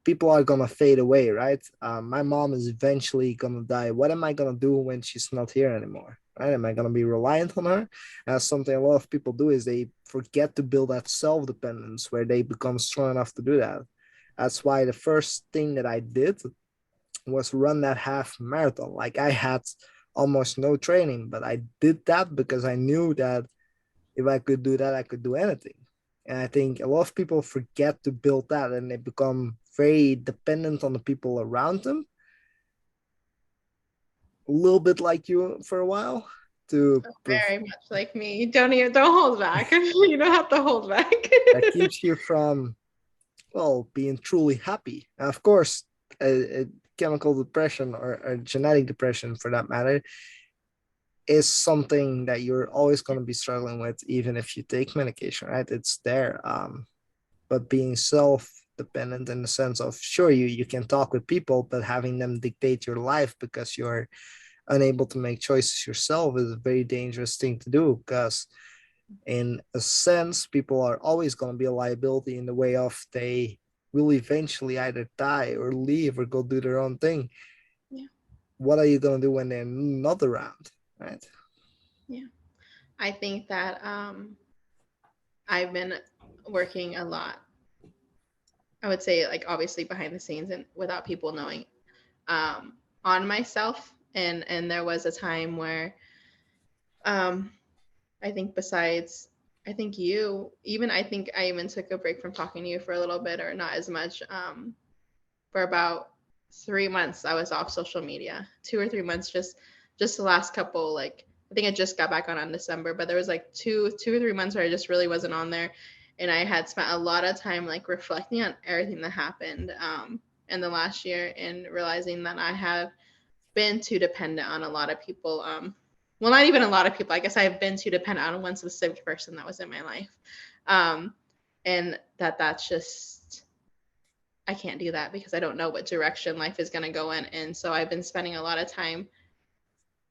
people are gonna fade away, right? My mom is eventually gonna die. What am I gonna do when she's not here anymore? Right? Am I gonna be reliant on her? And something a lot of people do is they forget to build that self-dependence where they become strong enough to do that. That's why the first thing that I did was run that half marathon. Like I had almost no training, but I did that because I knew that if I could do that, I could do anything. And I think a lot of people forget to build that and they become very dependent on the people around them. A little bit like you for a while to Very much like me. Don't hold back. You don't have to hold back. that keeps you from well, being truly happy. Of course, chemical depression or genetic depression, for that matter, is something that you're always going to be struggling with, even if you take medication, right? It's there. But being self-dependent in the sense of, sure, you can talk with people, but having them dictate your life because you're unable to make choices yourself is a very dangerous thing to do, because in a sense people are always going to be a liability in the way of they will eventually either die or leave or go do their own thing. Yeah. What are you going to do when they're not around, right? Yeah. I think that I've been working a lot. I would say, like, obviously behind the scenes and without people knowing, on myself. And there was a time where, um, I think besides, I think you, even I think I even took a break from talking to you for a little bit, or not as much. For about 3 months, I was off social media. 2 or 3 months, just the last couple. Like, I think I just got back on December, but there was like two or 3 months where I just really wasn't on there, and I had spent a lot of time like reflecting on everything that happened in the last year, and realizing that I have been too dependent on a lot of people. Well, not even a lot of people. I guess I've been too dependent on one specific person that was in my life, um, and that's just, I can't do that because I don't know what direction life is going to go in. And so I've been spending a lot of time.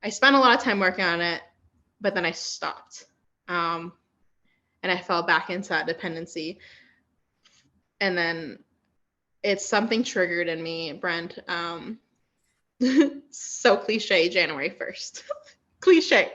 I spent a lot of time working on it, but then I stopped, um, and I fell back into that dependency. And then it's something triggered in me, Brent. So cliche, January 1st. Cliche,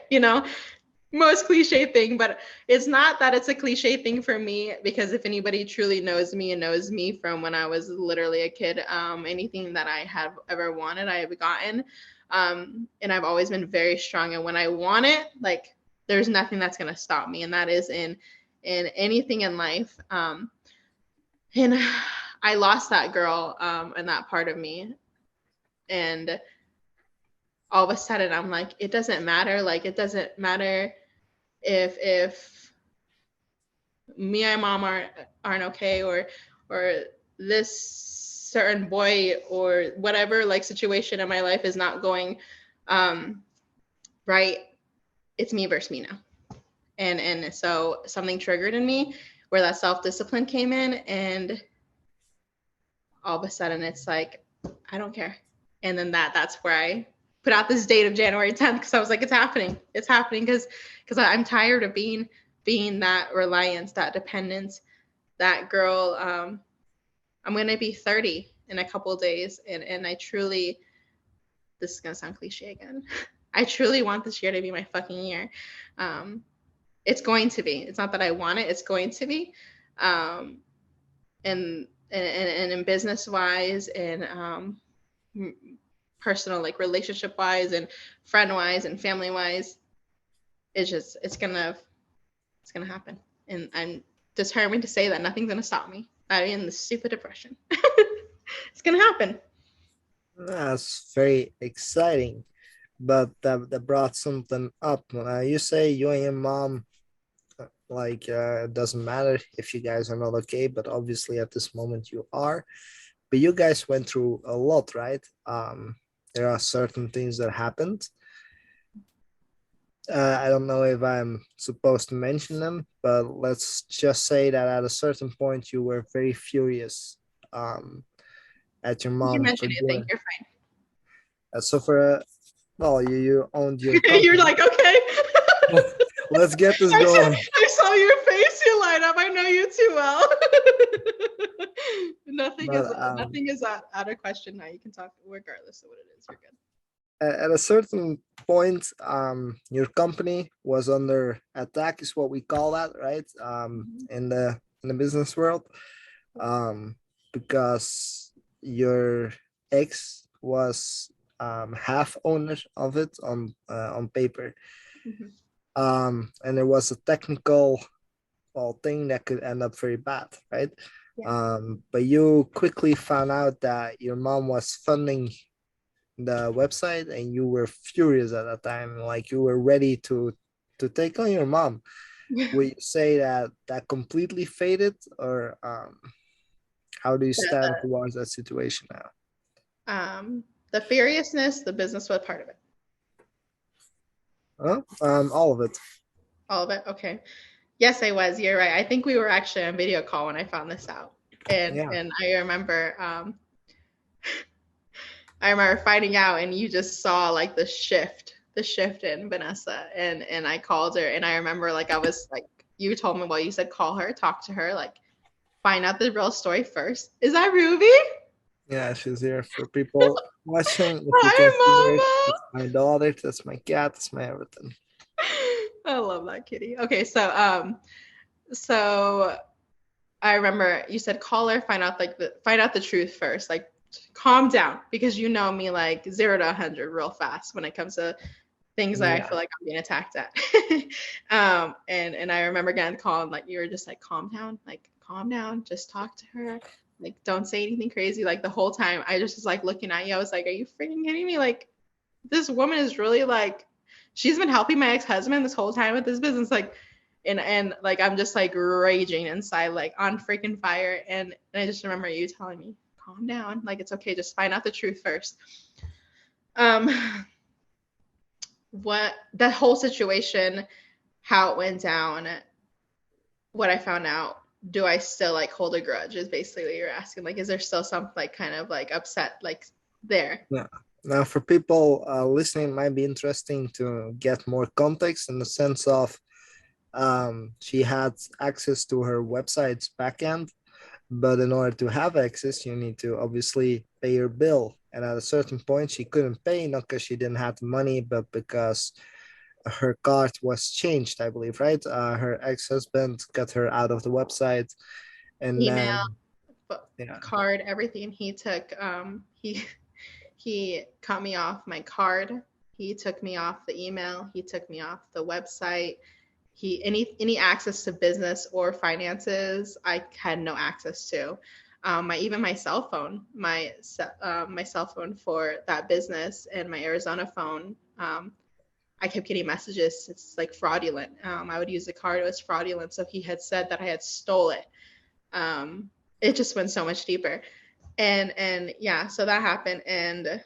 most cliche thing, but it's not that it's a cliche thing for me, because if anybody truly knows me and knows me from when I was literally a kid, anything that I have ever wanted, I have gotten. And I've always been very strong. And when I want it, like, there's nothing that's going to stop me. And that is in anything in life. And I lost that girl, and that part of me. And all of a sudden I'm like, it doesn't matter. Like, it doesn't matter if me and mom aren't okay, or this certain boy or whatever, like, situation in my life is not going um right. It's me versus me now. And so something triggered in me where that self-discipline came in, and all of a sudden it's like, I don't care. And then that's where I put out this date of January 10th, because I was like, it's happening, because I'm tired of being that reliance, that dependence, that girl. I'm gonna be 30 in a couple of days, and I truly, this is gonna sound cliche again. I truly want this year to be my fucking year. Um, it's going to be. It's not that I want it. It's going to be. Um, and in business wise, and personal, like, relationship wise, and friend wise, and family wise, it's gonna happen. And I'm determined to say that nothing's gonna stop me. I mean, the stupid depression. It's gonna happen. That's very exciting, but that brought something up. You say you and your mom, like, it doesn't matter if you guys are not okay, but obviously at this moment you are. But you guys went through a lot, right? There are certain things that happened. I don't know if I'm supposed to mention them, but let's just say that at a certain point you were very furious, um, at your You can mom for mention anything. doing. You're fine. So for well, you owned your You're company. like, okay. Let's get this I, going. I saw your face. You light up. I know you too well. nothing But is nothing is out of question now. You can talk regardless of what it is. You're good. at a certain point, your company was under attack, is what we call that, right? Mm-hmm. In the business world, um, because your ex was half owner of it on paper, Mm-hmm. and there was a technical, well, thing that could end up very bad, right? Yeah. But you quickly found out that your mom was funding the website, and you were furious at that time, like you were ready to take on your mom. Would you say that that completely faded, or How do you stand The, towards that situation now? the furiousness, the business, what part of it? Huh? All of it. All of it? Okay. Yes, I was. You're right. I think we were actually on video call when I found this out. Yeah. And I remember finding out and you just saw like the shift in Vanessa and I called her and I remember like I was like you told me, well, you said call her, talk to her, like find out the real story first. Is that Ruby? Yeah, she's here for people watching. If you can see her, Hi, that's my daughter, that's my cat, that's my everything. Mama. I love that kitty. Okay, so I remember you said call her, find out the truth first. Like calm down because you know me like 0 to 100 real fast when it comes to things that I Yeah. feel like I'm being attacked at. And I remember getting called like you were just like calm down, just talk to her. Like don't say anything crazy. Like the whole time I just was like looking at you. I was like, are you freaking kidding me? Like this woman is really like she's been helping my ex-husband this whole time with this business. Like and like I'm just like raging inside, like on freaking fire. And I just remember you telling me, calm down, like it's okay, just find out the truth first. Um what that whole situation, how it went down, what I found out, do I still like hold a grudge is basically what you're asking. Like, is there still some like kind of like upset like there? Yeah. Now, for people listening, it might be interesting to get more context in the sense of she had access to her website's backend, but in order to have access, you need to obviously pay your bill. And at a certain point, she couldn't pay, not because she didn't have the money, but because her card was changed, I believe, right? Her ex-husband got her out of the website, and Email, then yeah, card, everything. He took he cut me off my card. He took me off the email. He took me off the website. He any access to business or finances I had no access to. My even my cell phone, my cell phone for that business and my Arizona phone. I kept getting messages. It's like fraudulent. I would use the card. It was fraudulent. So he had said that I had stole it. It just went so much deeper. And yeah, so that happened. And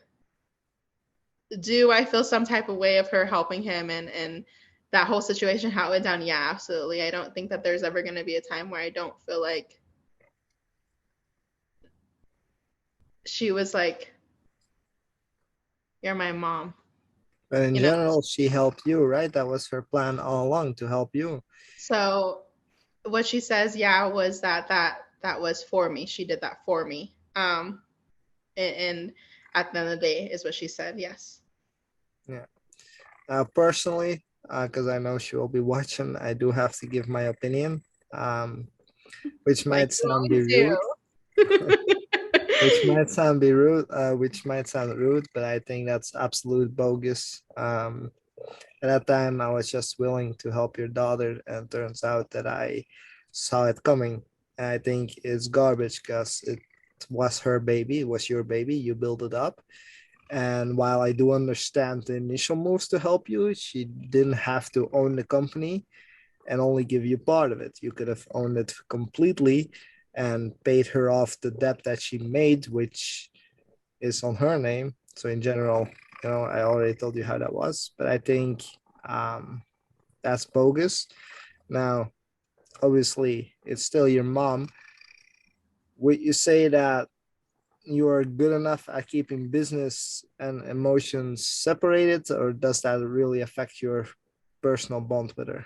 do I feel some type of way of her helping him and that whole situation, how it went down? Yeah, absolutely. I don't think that there's ever going to be a time where I don't feel like she was like, you're my mom, but in you know? general, she helped you, right? That was her plan all along to help you. So what she says, yeah, was that was for me. She did that for me. And at the end of the day is what she said. Yes. Yeah. Personally, because I know she will be watching, I do have to give my opinion, um, which Like might you sound be always rude, do. which might sound rude, but I think that's absolute bogus. At that time, I was just willing to help your daughter, and it turns out that I saw it coming. And I think it's garbage because it was her baby, it was your baby, you built it up. And while I do understand the initial moves to help you, she didn't have to own the company and only give you part of it. You could have owned it completely and paid her off the debt that she made, which is on her name. So in general, I already told you how that was, but I think that's bogus. Now, obviously, it's still your mom. Would you say that you are good enough at keeping business and emotions separated, or does that really affect your personal bond with her?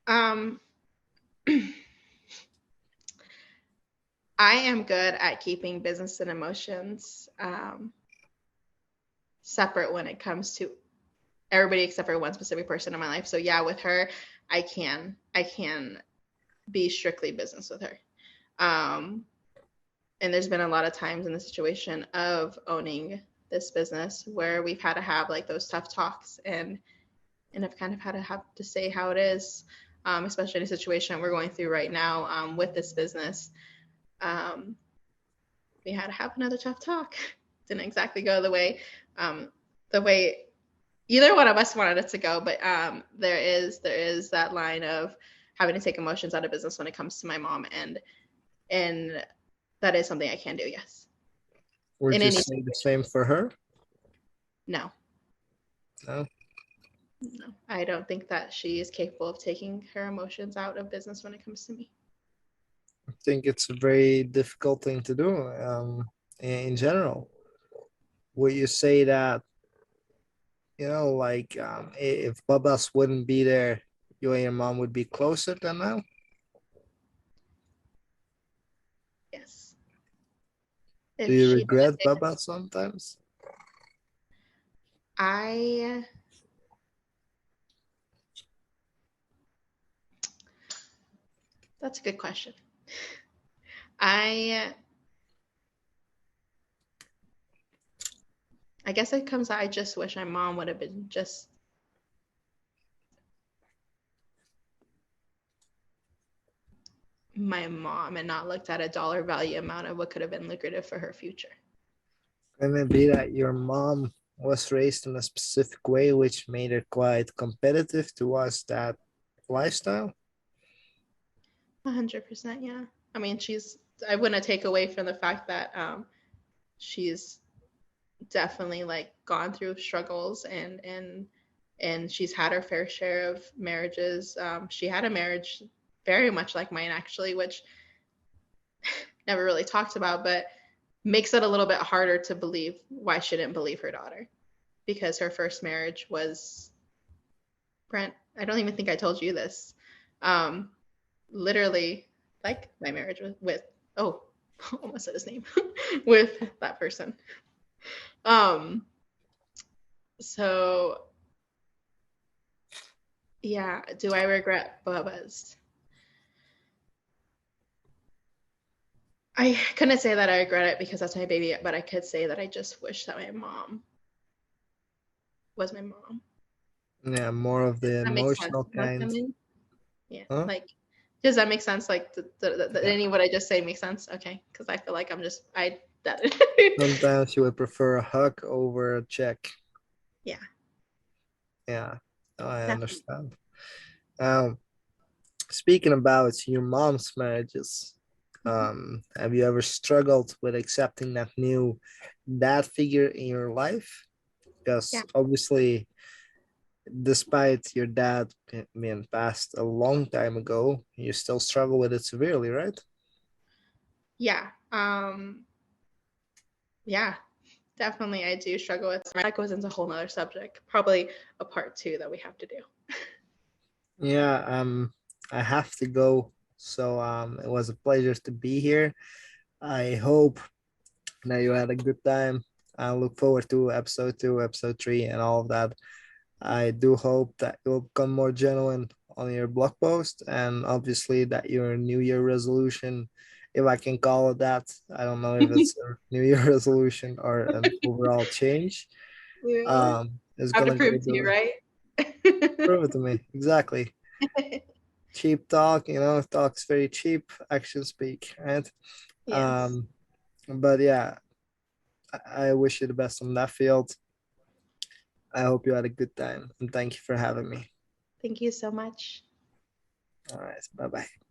um, I am good at keeping business and emotions separate when it comes to everybody except for one specific person in my life. So yeah, with her, I can be strictly business with her. Um, and there's been a lot of times in the situation of owning this business where we've had to have like those tough talks and I've kind of had to have to say how it is, especially in a situation we're going through right now with this business. Um, we had to have another tough talk. Didn't exactly go um, the way either one of us wanted it to go, but there is that line of having to take emotions out of business when it comes to my mom, and And that is something I can do, yes. Would In you any say the situation. same for her? No, No. no. I don't think that she is capable of taking her emotions out of business when it comes to me. I think it's a very difficult thing to do in general. Would you say that, like if Bubba's wouldn't be there, you and your mom would be closer than now? Yes. Do If you she didn't regret take Bubba sometimes? I that's a good question. I I guess it comes I just wish my mom would have been just my mom and not looked at a dollar value amount of what could have been lucrative for her future. Can it be that your mom was raised in a specific way which made her quite competitive towards that lifestyle? 100%, yeah. I mean, I wouldn't take away from the fact that she's definitely like gone through struggles and she's had her fair share of marriages. She had a marriage very much like mine actually, which never really talked about, but makes it a little bit harder to believe why she didn't believe her daughter because her first marriage was Brent. I don't even think I told you this. Um, literally, like my marriage with oh, almost said his name with that person. Um, so yeah, do I regret Bubba's? I couldn't say that I regret it because that's my baby, but I could say that I just wish that my mom was my mom. Yeah, more of Does the that make sense? emotional Like, I kind. mean, yeah, Huh? like, does that make sense? Like, Yeah. any what I just say makes sense? Okay, because I feel like I that. Sometimes you would prefer a hug over a check. Yeah, Yeah, I definitely. understand. Um, Speaking about your mom's marriages, Mhm. have you ever struggled with accepting that new dad figure in your life? Yeah, Because obviously, despite your dad being passed a long time ago, you still struggle with it severely, right? yeah, yeah. Definitely, I do struggle with that. Goes into a whole nother subject, probably a part two that we have to do. Yeah, I have to go. So it was a pleasure to be here. I hope that you had a good time. I look forward to episode two, episode three, and all of that. I do hope that you'll become more genuine on your blog post and obviously that your New Year resolution, if I can call it that, I don't know if it's a New Year resolution or an overall change, Yeah, is I have to gonna prove go to you, the right? prove it to me. Exactly. Cheap talk, talk's very cheap, actions speak, right? Yes. Um, but yeah, I wish you the best on that field. I hope you had a good time and thank you for having me. Thank you so much. All right, bye bye.